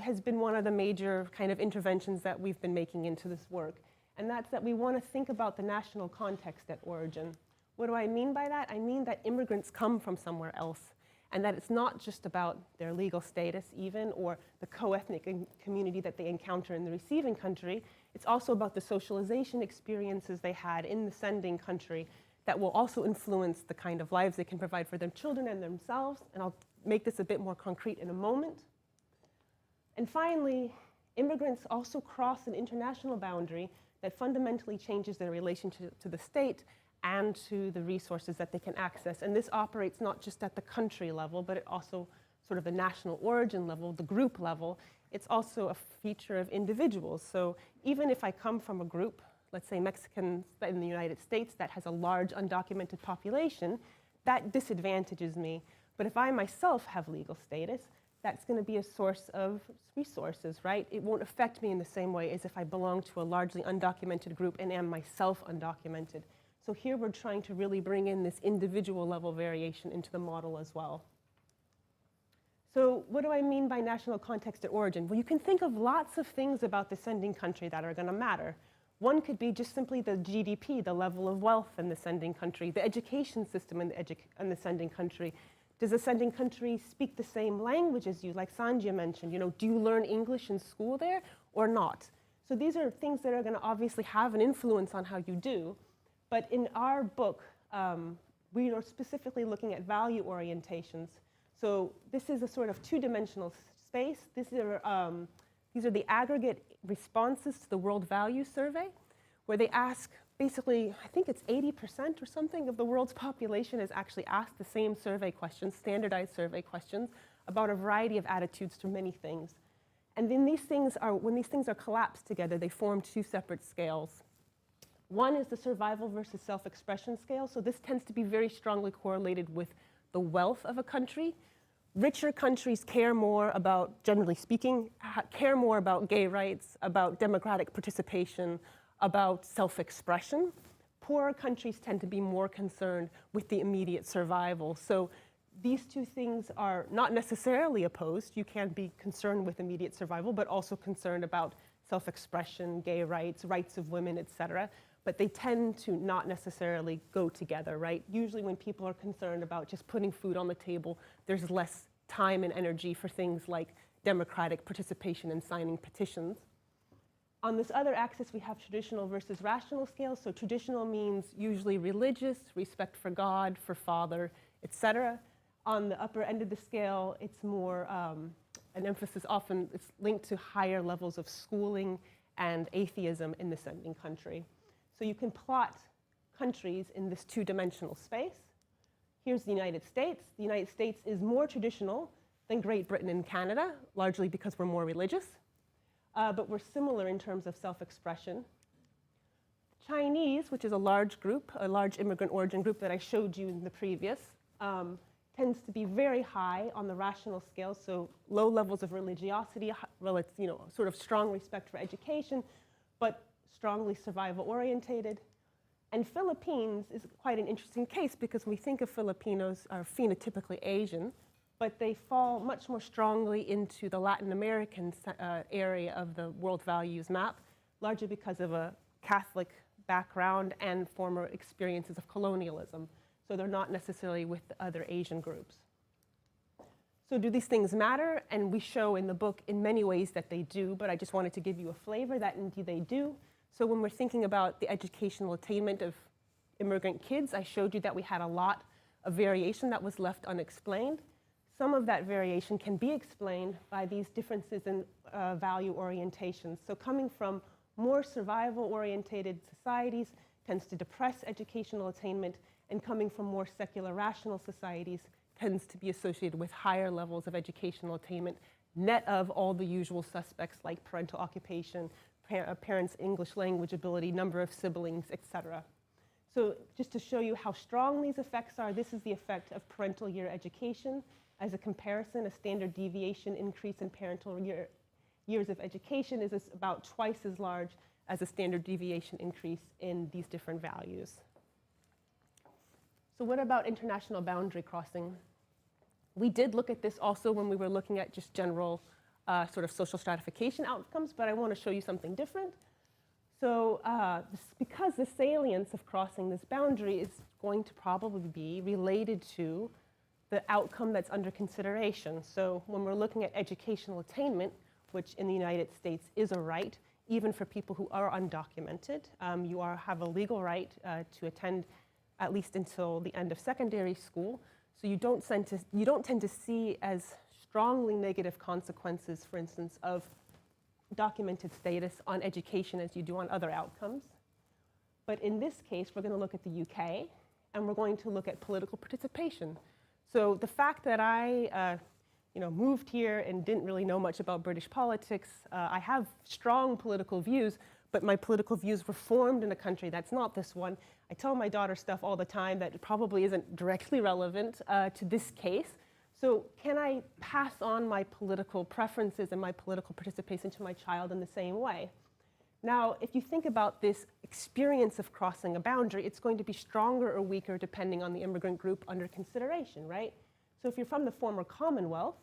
has been one of the major kind of interventions that we've been making into this work. And that's that we want to think about the national context at origin. What do I mean by that? I mean that immigrants come from somewhere else, and that it's not just about their legal status even, or the co-ethnic community that they encounter in the receiving country. It's also about the socialization experiences they had in the sending country that will also influence the kind of lives they can provide for their children and themselves. And I'll make this a bit more concrete in a moment. And finally, immigrants also cross an international boundary that fundamentally changes their relationship to the state and to the resources that they can access. And this operates not just at the country level, but it also sort of the national origin level, the group level. It's also a feature of individuals. So even if I come from a group, let's say Mexicans in the United States, that has a large undocumented population, that disadvantages me. But if I myself have legal status, that's going to be a source of resources, right? It won't affect me in the same way as if I belong to a largely undocumented group and am myself undocumented. So here we're trying to really bring in this individual level variation into the model as well. So what do I mean by national context at origin? Well, you can think of lots of things about the sending country that are going to matter. One could be just simply the GDP, the level of wealth in the sending country, the education system in the sending country. Does the sending country speak the same language as you, like Sandhya mentioned? Do you learn English in school there or not? So these are things that are going to obviously have an influence on how you do. But in our book, we are specifically looking at value orientations. So this is a sort of two-dimensional space. These are the aggregate responses to the World Value Survey, where they ask, basically, I think it's 80% or something of the world's population has actually asked the same survey questions, standardized survey questions, about a variety of attitudes to many things. And then when these things are collapsed together, they form two separate scales. One is the survival versus self-expression scale. So this tends to be very strongly correlated with the wealth of a country. Richer countries care more about, generally speaking, care more about gay rights, about democratic participation, about self-expression. Poorer countries tend to be more concerned with the immediate survival. So these two things are not necessarily opposed. You can be concerned with immediate survival, but also concerned about self-expression, gay rights, rights of women, et cetera. But they tend to not necessarily go together, right? Usually when people are concerned about just putting food on the table, there's less time and energy for things like democratic participation and signing petitions. On this other axis, we have traditional versus rational scales. So traditional means usually religious, respect for God, for father, etc. On the upper end of the scale, it's more an emphasis often, it's linked to higher levels of schooling and atheism in the sending country. So you can plot countries in this two-dimensional space. Here's the United States. The United States is more traditional than Great Britain and Canada, largely because we're more religious, but we're similar in terms of self-expression. Chinese, which is a large group, a large immigrant origin group that I showed you in the previous, tends to be very high on the rational scale, so low levels of religiosity, sort of strong respect for education, but strongly survival-orientated. And Philippines is quite an interesting case because we think of Filipinos are phenotypically Asian, but they fall much more strongly into the Latin American area of the world values map, largely because of a Catholic background and former experiences of colonialism. So they're not necessarily with the other Asian groups. So do these things matter? And we show in the book in many ways that they do, but I just wanted to give you a flavor that indeed they do. So when we're thinking about the educational attainment of immigrant kids, I showed you that we had a lot of variation that was left unexplained. Some of that variation can be explained by these differences in value orientations. So coming from more survival-orientated societies tends to depress educational attainment, and coming from more secular rational societies tends to be associated with higher levels of educational attainment, net of all the usual suspects like parental occupation, parents' English language ability, number of siblings, etc. So just to show you how strong these effects are, this is the effect of parental year education. As a comparison, a standard deviation increase in parental years of education is about twice as large as a standard deviation increase in these different values. So what about international boundary crossing? We did look at this also when we were looking at just general sort of social stratification outcomes, but I want to show you something different. So because the salience of crossing this boundary is going to probably be related to the outcome that's under consideration. So when we're looking at educational attainment, which in the United States is a right, even for people who are undocumented, you have a legal right to attend at least until the end of secondary school. So you don't tend to see as strongly negative consequences, for instance, of documented status on education as you do on other outcomes. But in this case, we're going to look at the UK, and we're going to look at political participation. So the fact that I moved here and didn't really know much about British politics, I have strong political views, but my political views were formed in a country that's not this one. I tell my daughter stuff all the time that probably isn't directly relevant to this case. So can I pass on my political preferences and my political participation to my child in the same way? Now, if you think about this experience of crossing a boundary, it's going to be stronger or weaker depending on the immigrant group under consideration, right? So if you're from the former Commonwealth,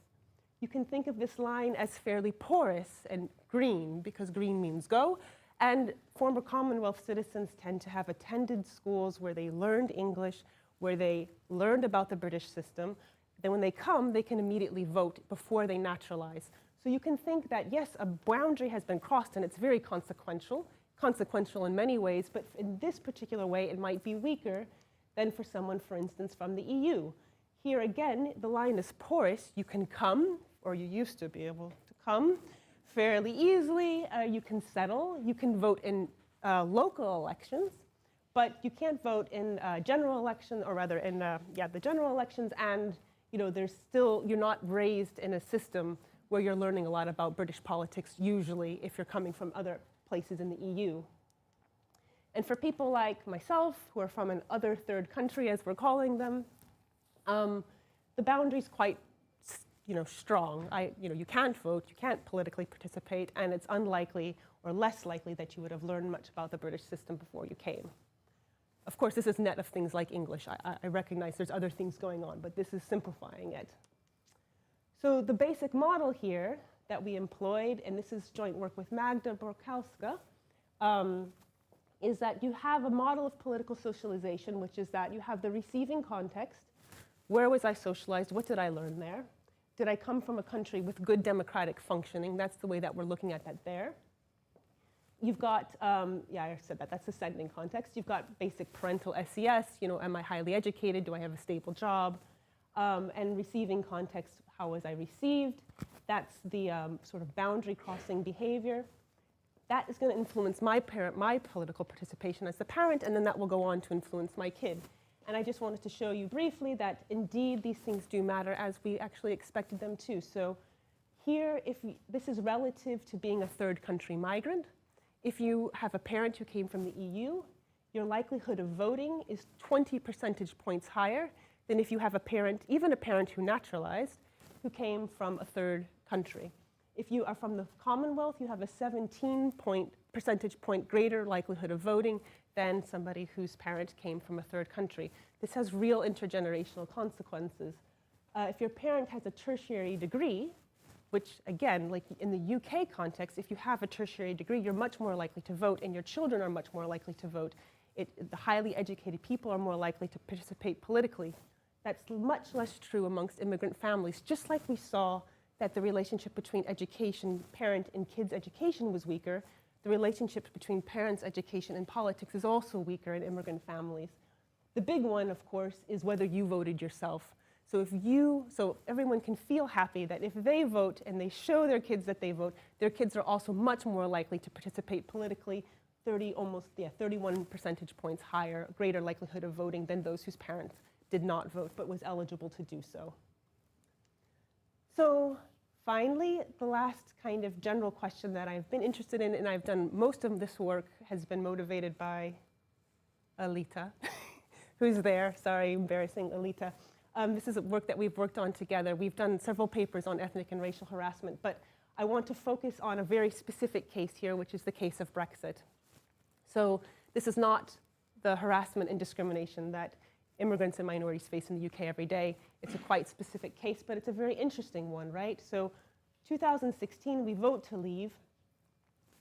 you can think of this line as fairly porous and green, because green means go. And former Commonwealth citizens tend to have attended schools where they learned English, where they learned about the British system. Then when they come, they can immediately vote before they naturalize. So you can think that, yes, a boundary has been crossed and it's very consequential in many ways, but in this particular way, it might be weaker than for someone, for instance, from the EU. Here again, the line is porous. You can come, or you used to be able to come fairly easily. You can settle. You can vote in local elections, but you can't vote in general election, or rather in the general elections. And you're not raised in a system where you're learning a lot about British politics, usually, if you're coming from other places in the EU. And for people like myself, who are from an other third country, as we're calling them, the boundary's quite strong. You can't vote, you can't politically participate, and it's unlikely or less likely that you would have learned much about the British system before you came. Of course, this is net of things like English. I recognize there's other things going on, but this is simplifying it. So the basic model here that we employed, and this is joint work with Magda Borkowska, is that you have a model of political socialization, which is that you have the receiving context. Where was I socialized? What did I learn there? Did I come from a country with good democratic functioning? That's the way that we're looking at that there. You've got, I said that, that's the sending context. You've got basic parental SES, am I highly educated? Do I have a stable job? And receiving context, how was I received? That's the sort of boundary crossing behavior. That is going to influence my political participation as the parent, and then that will go on to influence my kid. And I just wanted to show you briefly that indeed these things do matter, as we actually expected them to. So here, this is relative to being a third country migrant. If you have a parent who came from the EU, your likelihood of voting is 20 percentage points higher than if you have a parent, even a parent who naturalized, who came from a third country. If you are from the Commonwealth, you have a 17 percentage point greater likelihood of voting than somebody whose parent came from a third country. This has real intergenerational consequences. If your parent has a tertiary degree, which again, like in the UK context, if you have a tertiary degree, you're much more likely to vote, and your children are much more likely to vote. The highly educated people are more likely to participate politically. That's much less true amongst immigrant families, just like we saw that the relationship between education, parent and kids' education was weaker. The relationship between parents' education and politics is also weaker in immigrant families. The big one, of course, is whether you voted yourself. So everyone can feel happy that if they vote and they show their kids that they vote, their kids are also much more likely to participate politically, 31 percentage points higher, greater likelihood of voting than those whose parents did not vote but was eligible to do so. So finally, the last kind of general question that I've been interested in, and I've done most of this work, has been motivated by Alita, who's there. Sorry, embarrassing Alita. This is a work that we've worked on together. We've done several papers on ethnic and racial harassment, but I want to focus on a very specific case here, which is the case of Brexit. So this is not the harassment and discrimination that immigrants and minorities face in the UK every day. It's a quite specific case, but it's a very interesting one, right? So 2016, we vote to leave,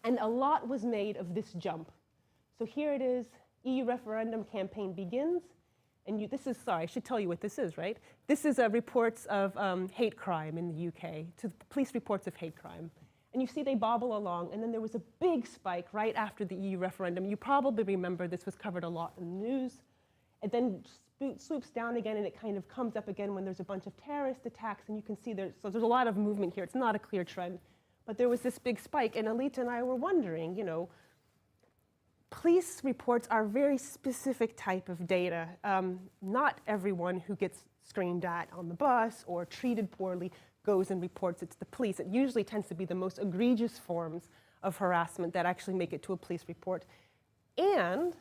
and a lot was made of this jump. So here it is, EU referendum campaign begins, and sorry, I should tell you what this is, right? This is reports of hate crime in the UK, to police reports of hate crime. And you see they bobble along, and then there was a big spike right after the EU referendum. You probably remember this was covered a lot in the news. It then swoops down again, and it kind of comes up again when there's a bunch of terrorist attacks, and you can see there's a lot of movement here. It's not a clear trend, but there was this big spike, and Alita and I were wondering, police reports are a very specific type of data. Not everyone who gets screamed at on the bus or treated poorly goes and reports it to the police. It usually tends to be the most egregious forms of harassment that actually make it to a police report. And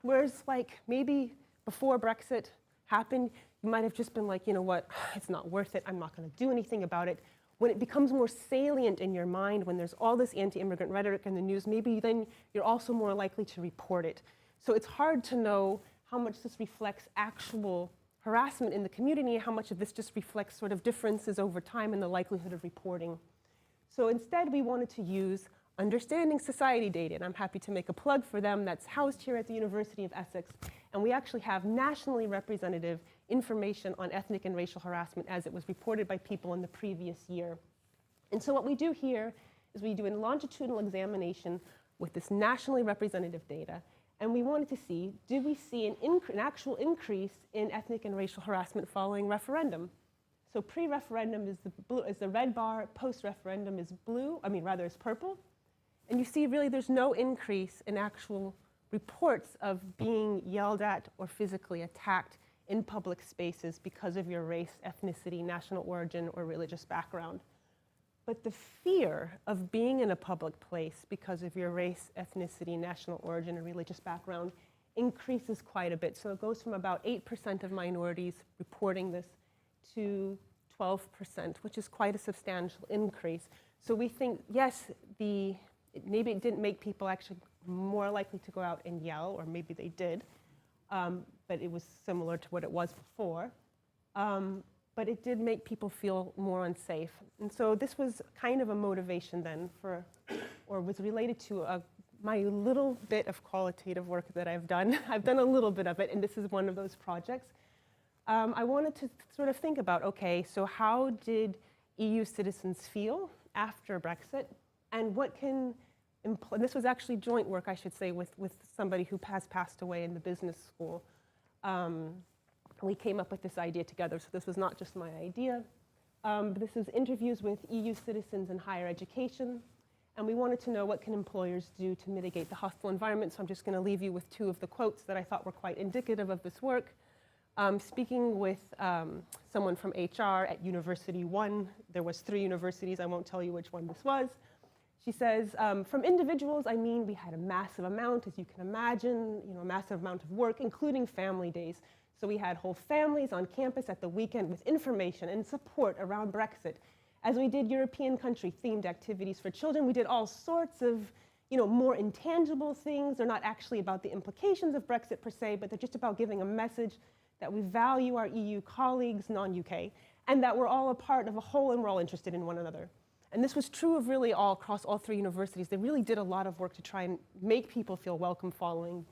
whereas like maybe before Brexit happened, you might have just been like, you know what, it's not worth it, I'm not going to do anything about it. When it becomes more salient in your mind, when there's all this anti-immigrant rhetoric in the news, maybe then you're also more likely to report it. So it's hard to know how much this reflects actual harassment in the community, how much of this just reflects sort of differences over time in the likelihood of reporting. So instead, we wanted to use Understanding Society data, and I'm happy to make a plug for them. That's housed here at the University of Essex, and we actually have nationally representative information on ethnic and racial harassment as it was reported by people in the previous year. And so what we do here is we do a longitudinal examination with this nationally representative data, and we wanted to see, did we see an actual increase in ethnic and racial harassment following referendum? So pre-referendum is the red bar, post-referendum is is purple. And you see really there's no increase in actual reports of being yelled at or physically attacked in public spaces because of your race, ethnicity, national origin, or religious background. But the fear of being in a public place because of your race, ethnicity, national origin, or religious background increases quite a bit. So it goes from about 8% of minorities reporting this to 12%, which is quite a substantial increase. So we think, yes, maybe it didn't make people actually more likely to go out and yell, or maybe they did, but it was similar to what it was before. But it did make people feel more unsafe. And so this was kind of a motivation then or was related to my little bit of qualitative work that I've done. I've done a little bit of it, and this is one of those projects. I wanted to sort of think about, okay, so how did EU citizens feel after Brexit? And what can, this was actually joint work, I should say, with somebody who has passed away in the business school. We came up with this idea together, so this was not just my idea. But this is interviews with EU citizens in higher education, and we wanted to know what can employers do to mitigate the hostile environment, so I'm just going to leave you with two of the quotes that I thought were quite indicative of this work. Speaking with someone from HR at University 1, there was 3 universities, I won't tell you which one this was. She says, from individuals, I mean, we had a massive amount, as you can imagine, a massive amount of work, including family days. So we had whole families on campus at the weekend with information and support around Brexit. As we did European country-themed activities for children, we did all sorts of more intangible things. They're not actually about the implications of Brexit per se, but they're just about giving a message that we value our EU colleagues, non-UK, and that we're all a part of a whole and we're all interested in one another. And this was true of really across all 3 universities. They really did a lot of work to try and make people feel welcome following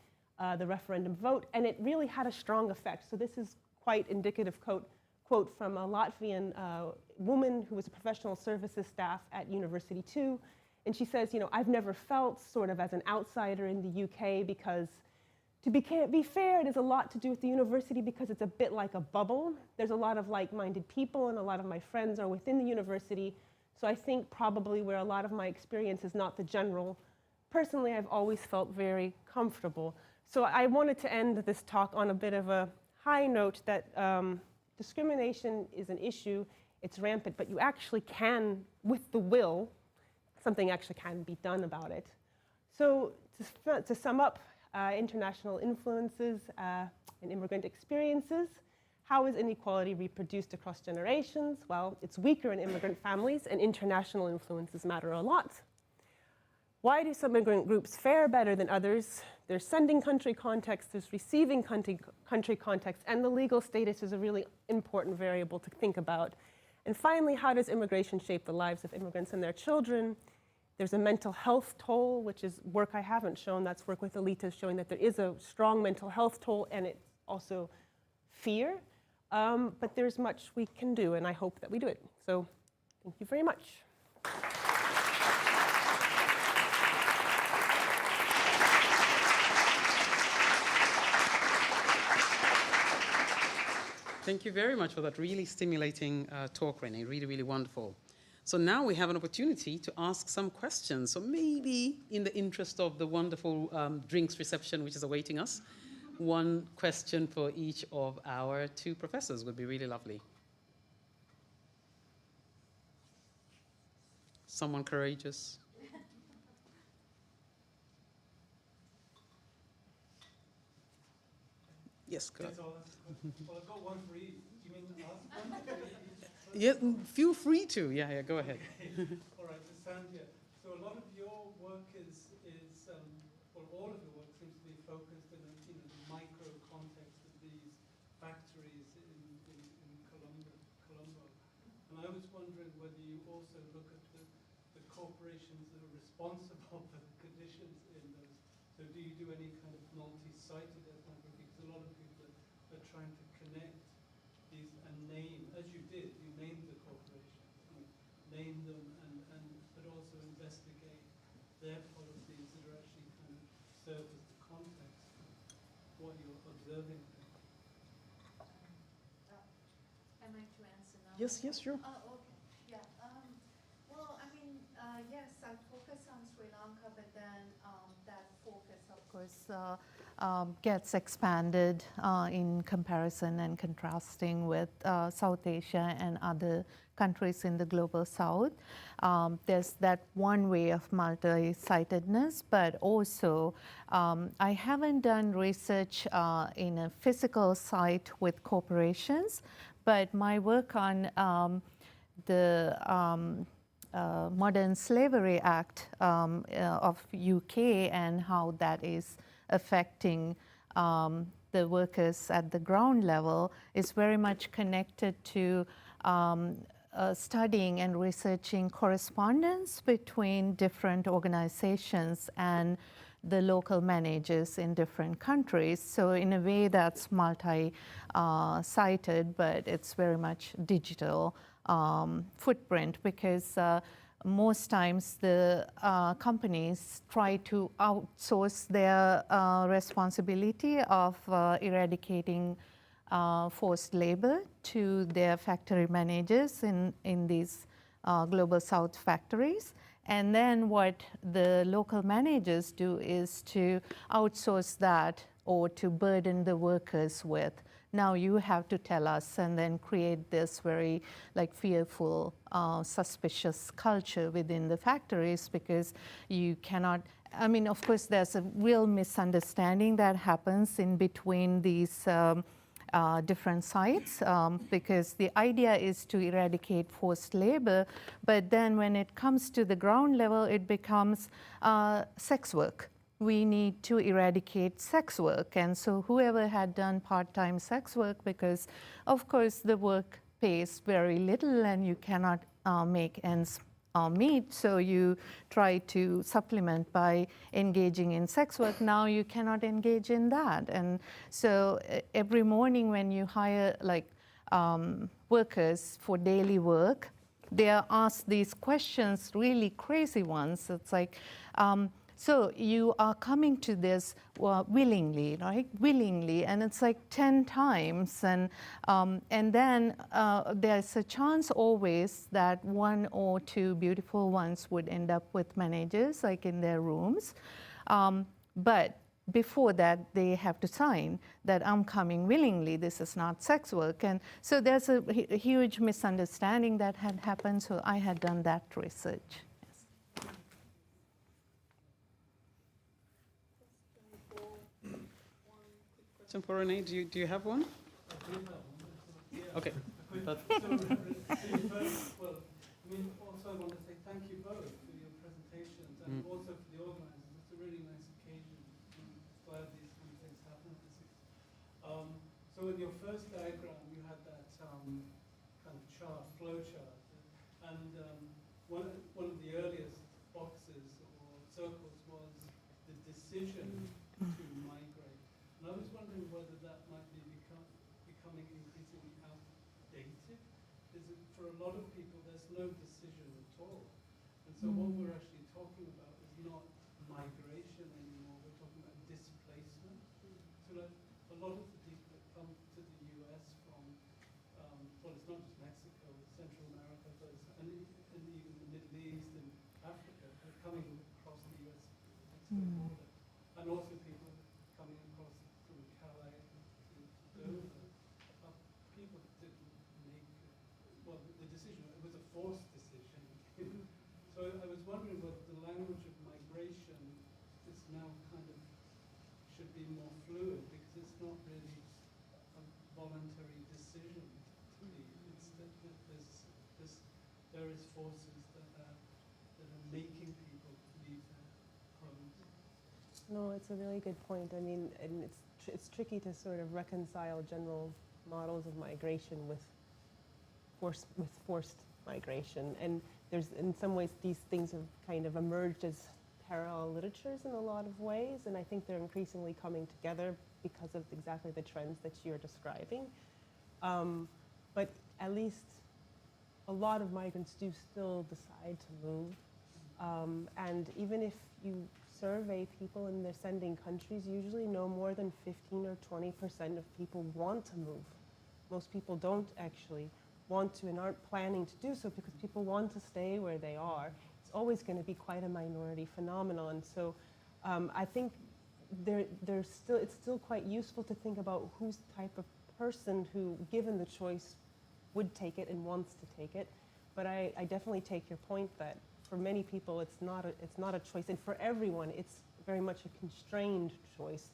the referendum vote, and it really had a strong effect. So this is quite indicative quote from a Latvian woman who was a professional services staff at University 2, and she says, I've never felt sort of as an outsider in the UK because, to be fair, it has a lot to do with the university because it's a bit like a bubble. There's a lot of like-minded people, and a lot of my friends are within the university, so I think probably where a lot of my experience is not the general. Personally, I've always felt very comfortable. So I wanted to end this talk on a bit of a high note that discrimination is an issue, it's rampant, but you actually can, with the will, something actually can be done about it. So to sum up, international influences and immigrant experiences, how is inequality reproduced across generations? Well, it's weaker in immigrant families, and international influences matter a lot. Why do some immigrant groups fare better than others? There's sending country context, there's receiving country context, and the legal status is a really important variable to think about. And finally, how does immigration shape the lives of immigrants and their children? There's a mental health toll, which is work I haven't shown. That's work with Alita showing that there is a strong mental health toll, and it's also fear. But there's much we can do, and I hope that we do it. So thank you very much. Thank you very much for that really stimulating talk, Renee. Really, really wonderful. So now we have an opportunity to ask some questions. So maybe in the interest of the wonderful drinks reception which is awaiting us, one question for each of our 2 professors would be really lovely. Someone courageous? Yes, go ahead. Well, I've got one for each. Do you mean to ask one? Yeah, feel free to. Yeah, go ahead. All right, so Sandhya. So a lot of your work well, all of your work seems to be focused in the micro context of these factories in Colombo. And I was wondering whether you also look at the corporations that are responsible for the conditions in those. So do you do any kind of multi-sited ethnography? Because a lot of people are trying to connect these and name, as you did, you named the corporations, name them but also investigate their policies that are actually kind of serve as the context of what you're observing. Am I to answer now? Yes, sure. Oh, okay. Yeah. Well, I mean, yes, I focus on Sri Lanka, but then that focus, of course, gets expanded in comparison and contrasting with South Asia and other countries in the global South. There's that one way of multi-sidedness, but also I haven't done research in a physical site with corporations, but my work on the Modern Slavery Act of UK and how that is affecting the workers at the ground level is very much connected to studying and researching correspondence between different organizations and the local managers in different countries. So in a way that's multi-sided, but it's very much digital footprint, because most times the companies try to outsource their responsibility of eradicating forced labor to their factory managers in these global south factories. And then what the local managers do is to outsource that or to burden the workers with, now you have to tell us, and then create this very like fearful, suspicious culture within the factories, because you cannot, I mean, of course, there's a real misunderstanding that happens in between these different sites, because the idea is to eradicate forced labor, but then when it comes to the ground level, it becomes sex work. We need to eradicate sex work. And so whoever had done part-time sex work, because of course the work pays very little and you cannot make ends meet, so you try to supplement by engaging in sex work. Now you cannot engage in that. And so every morning when you hire like workers for daily work, they are asked these questions, really crazy ones. It's like, so you are coming to this willingly, right? Willingly, and it's like 10 times, and then there's a chance always that one or two beautiful ones would end up with managers, like in their rooms, but before that they have to sign that I'm coming willingly, this is not sex work. And so there's a huge misunderstanding that had happened, so I had done that research. For Renee, do you have one? Okay. Well, I mean, also I want to say thank you both for your presentations and also for the organisers. It's a really nice occasion. I'm glad these kind of things happen at Essex. So in your first diagram, you had that kind of chart, flow chart, and one of the earliest boxes or circles was the decision to migrate. And I was wondering whether that might be becoming increasingly outdated. Is it, for a lot of people, there's no decision at all. And so what we're actually talking about is not migration anymore, we're talking about displacement. So like a lot of the people that come to the US from, well, it's not just Mexico, it's Central America, but and even the Middle East and Africa, are coming across the US-Mexico border. And also people coming across from Calais to Dover. People didn't make, well, the decision, it was a forced decision. So I was wondering whether the language of migration is now kind of, should be more fluid, because it's not really a voluntary decision to be. It's that there is forces that are making people leave their homes. No, it's a really good point. I mean, and it's tricky to sort of reconcile general models of migration with forced migration. And there's, in some ways, these things have kind of emerged as parallel literatures in a lot of ways, and I think they're increasingly coming together because of exactly the trends that you're describing. But at least a lot of migrants do still decide to move. And even if you survey people in their sending countries, usually no more than 15 or 20% of people want to move. Most people don't actually want to and aren't planning to do so because people want to stay where they are. It's always going to be quite a minority phenomenon. So I think it's still quite useful to think about who's the type of person who, given the choice, would take it and wants to take it. But I definitely take your point that for many people it's not a choice, and for everyone it's very much a constrained choice.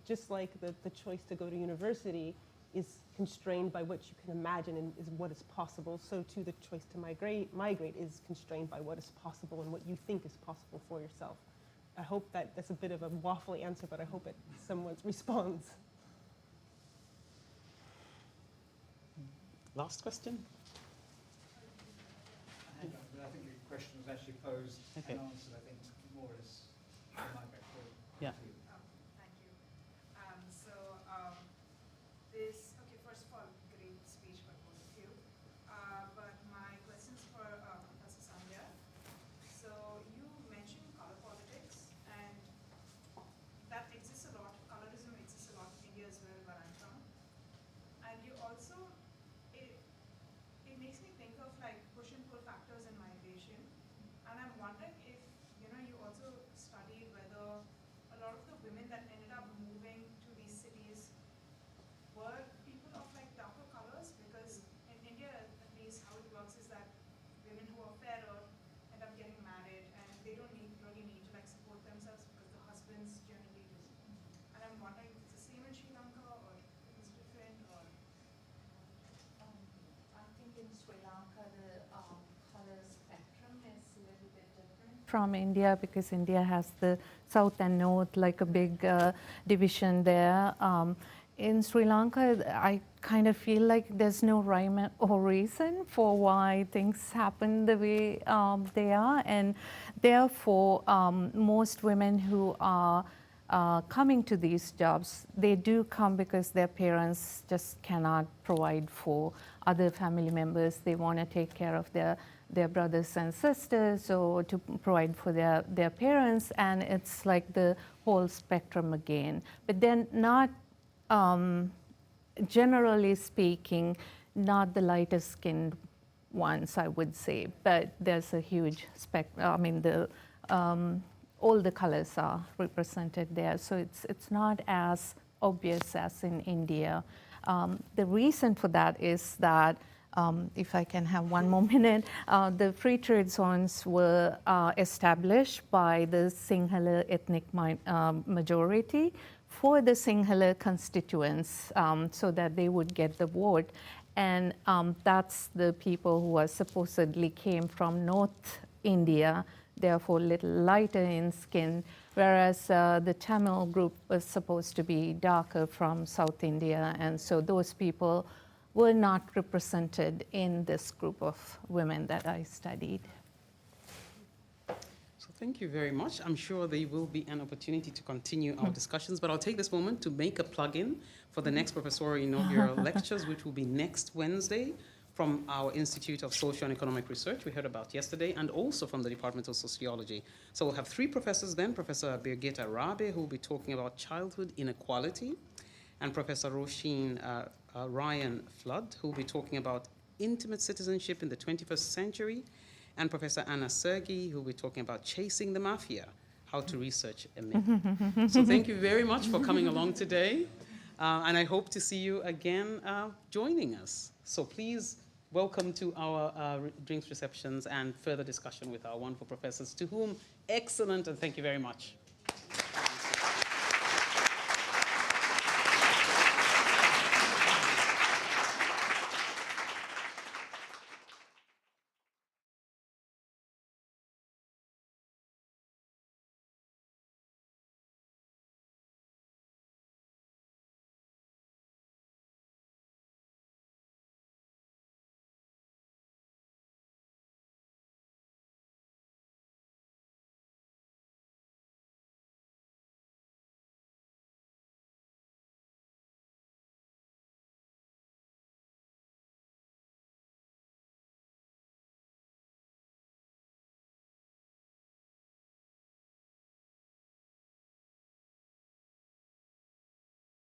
Just like the choice to go to university is constrained by what you can imagine and is what is possible, so too the choice to migrate is constrained by what is possible and what you think is possible for yourself. I hope that's a bit of a waffly answer, but I hope it somewhat responds. Last question? I think the question was actually posed and answered, I think, more or less from my background. Yeah. Thank you. Okay, first of all, great speech by both of you. But my question's for Professor Sandhya. So you mentioned color politics, and that exists a lot. Colorism exists a lot in India as well, where I'm from. Sri Lanka, the color spectrum is a little bit different? From India, because India has the south and north, like a big division there. In Sri Lanka, I kind of feel like there's no rhyme or reason for why things happen the way they are, and therefore most women who are coming to these jobs, they do come because their parents just cannot provide for other family members. They want to take care of their brothers and sisters, or to provide for their parents, and it's like the whole spectrum again. But then not, generally speaking, not the lighter skinned ones, I would say, but there's a huge spectrum. I mean, all the colors are represented there, so it's not as obvious as in India. The reason for that is that, if I can have one more minute, the free trade zones were established by the Sinhala ethnic majority for the Sinhala constituents, so that they would get the vote. And that's the people who are supposedly came from North India, therefore a little lighter in skin, whereas the Tamil group was supposed to be darker from South India, and so those people were not represented in this group of women that I studied. So thank you very much. I'm sure there will be an opportunity to continue our discussions, but I'll take this moment to make a plug-in for the next Professorial Inaugural Lectures, which will be next Wednesday from our Institute of Social and Economic Research we heard about yesterday, and also from the Department of Sociology. So we'll have three professors then, Professor Birgitta Rabe, who will be talking about childhood inequality, and Professor Roisin Ryan Flood, who will be talking about intimate citizenship in the 21st century, and Professor Anna Sergi, who will be talking about chasing the mafia, how to research a myth. So thank you very much for coming along today, and I hope to see you again joining us. So please welcome to our drinks receptions and further discussion with our wonderful professors, to whom excellent, and thank you very much.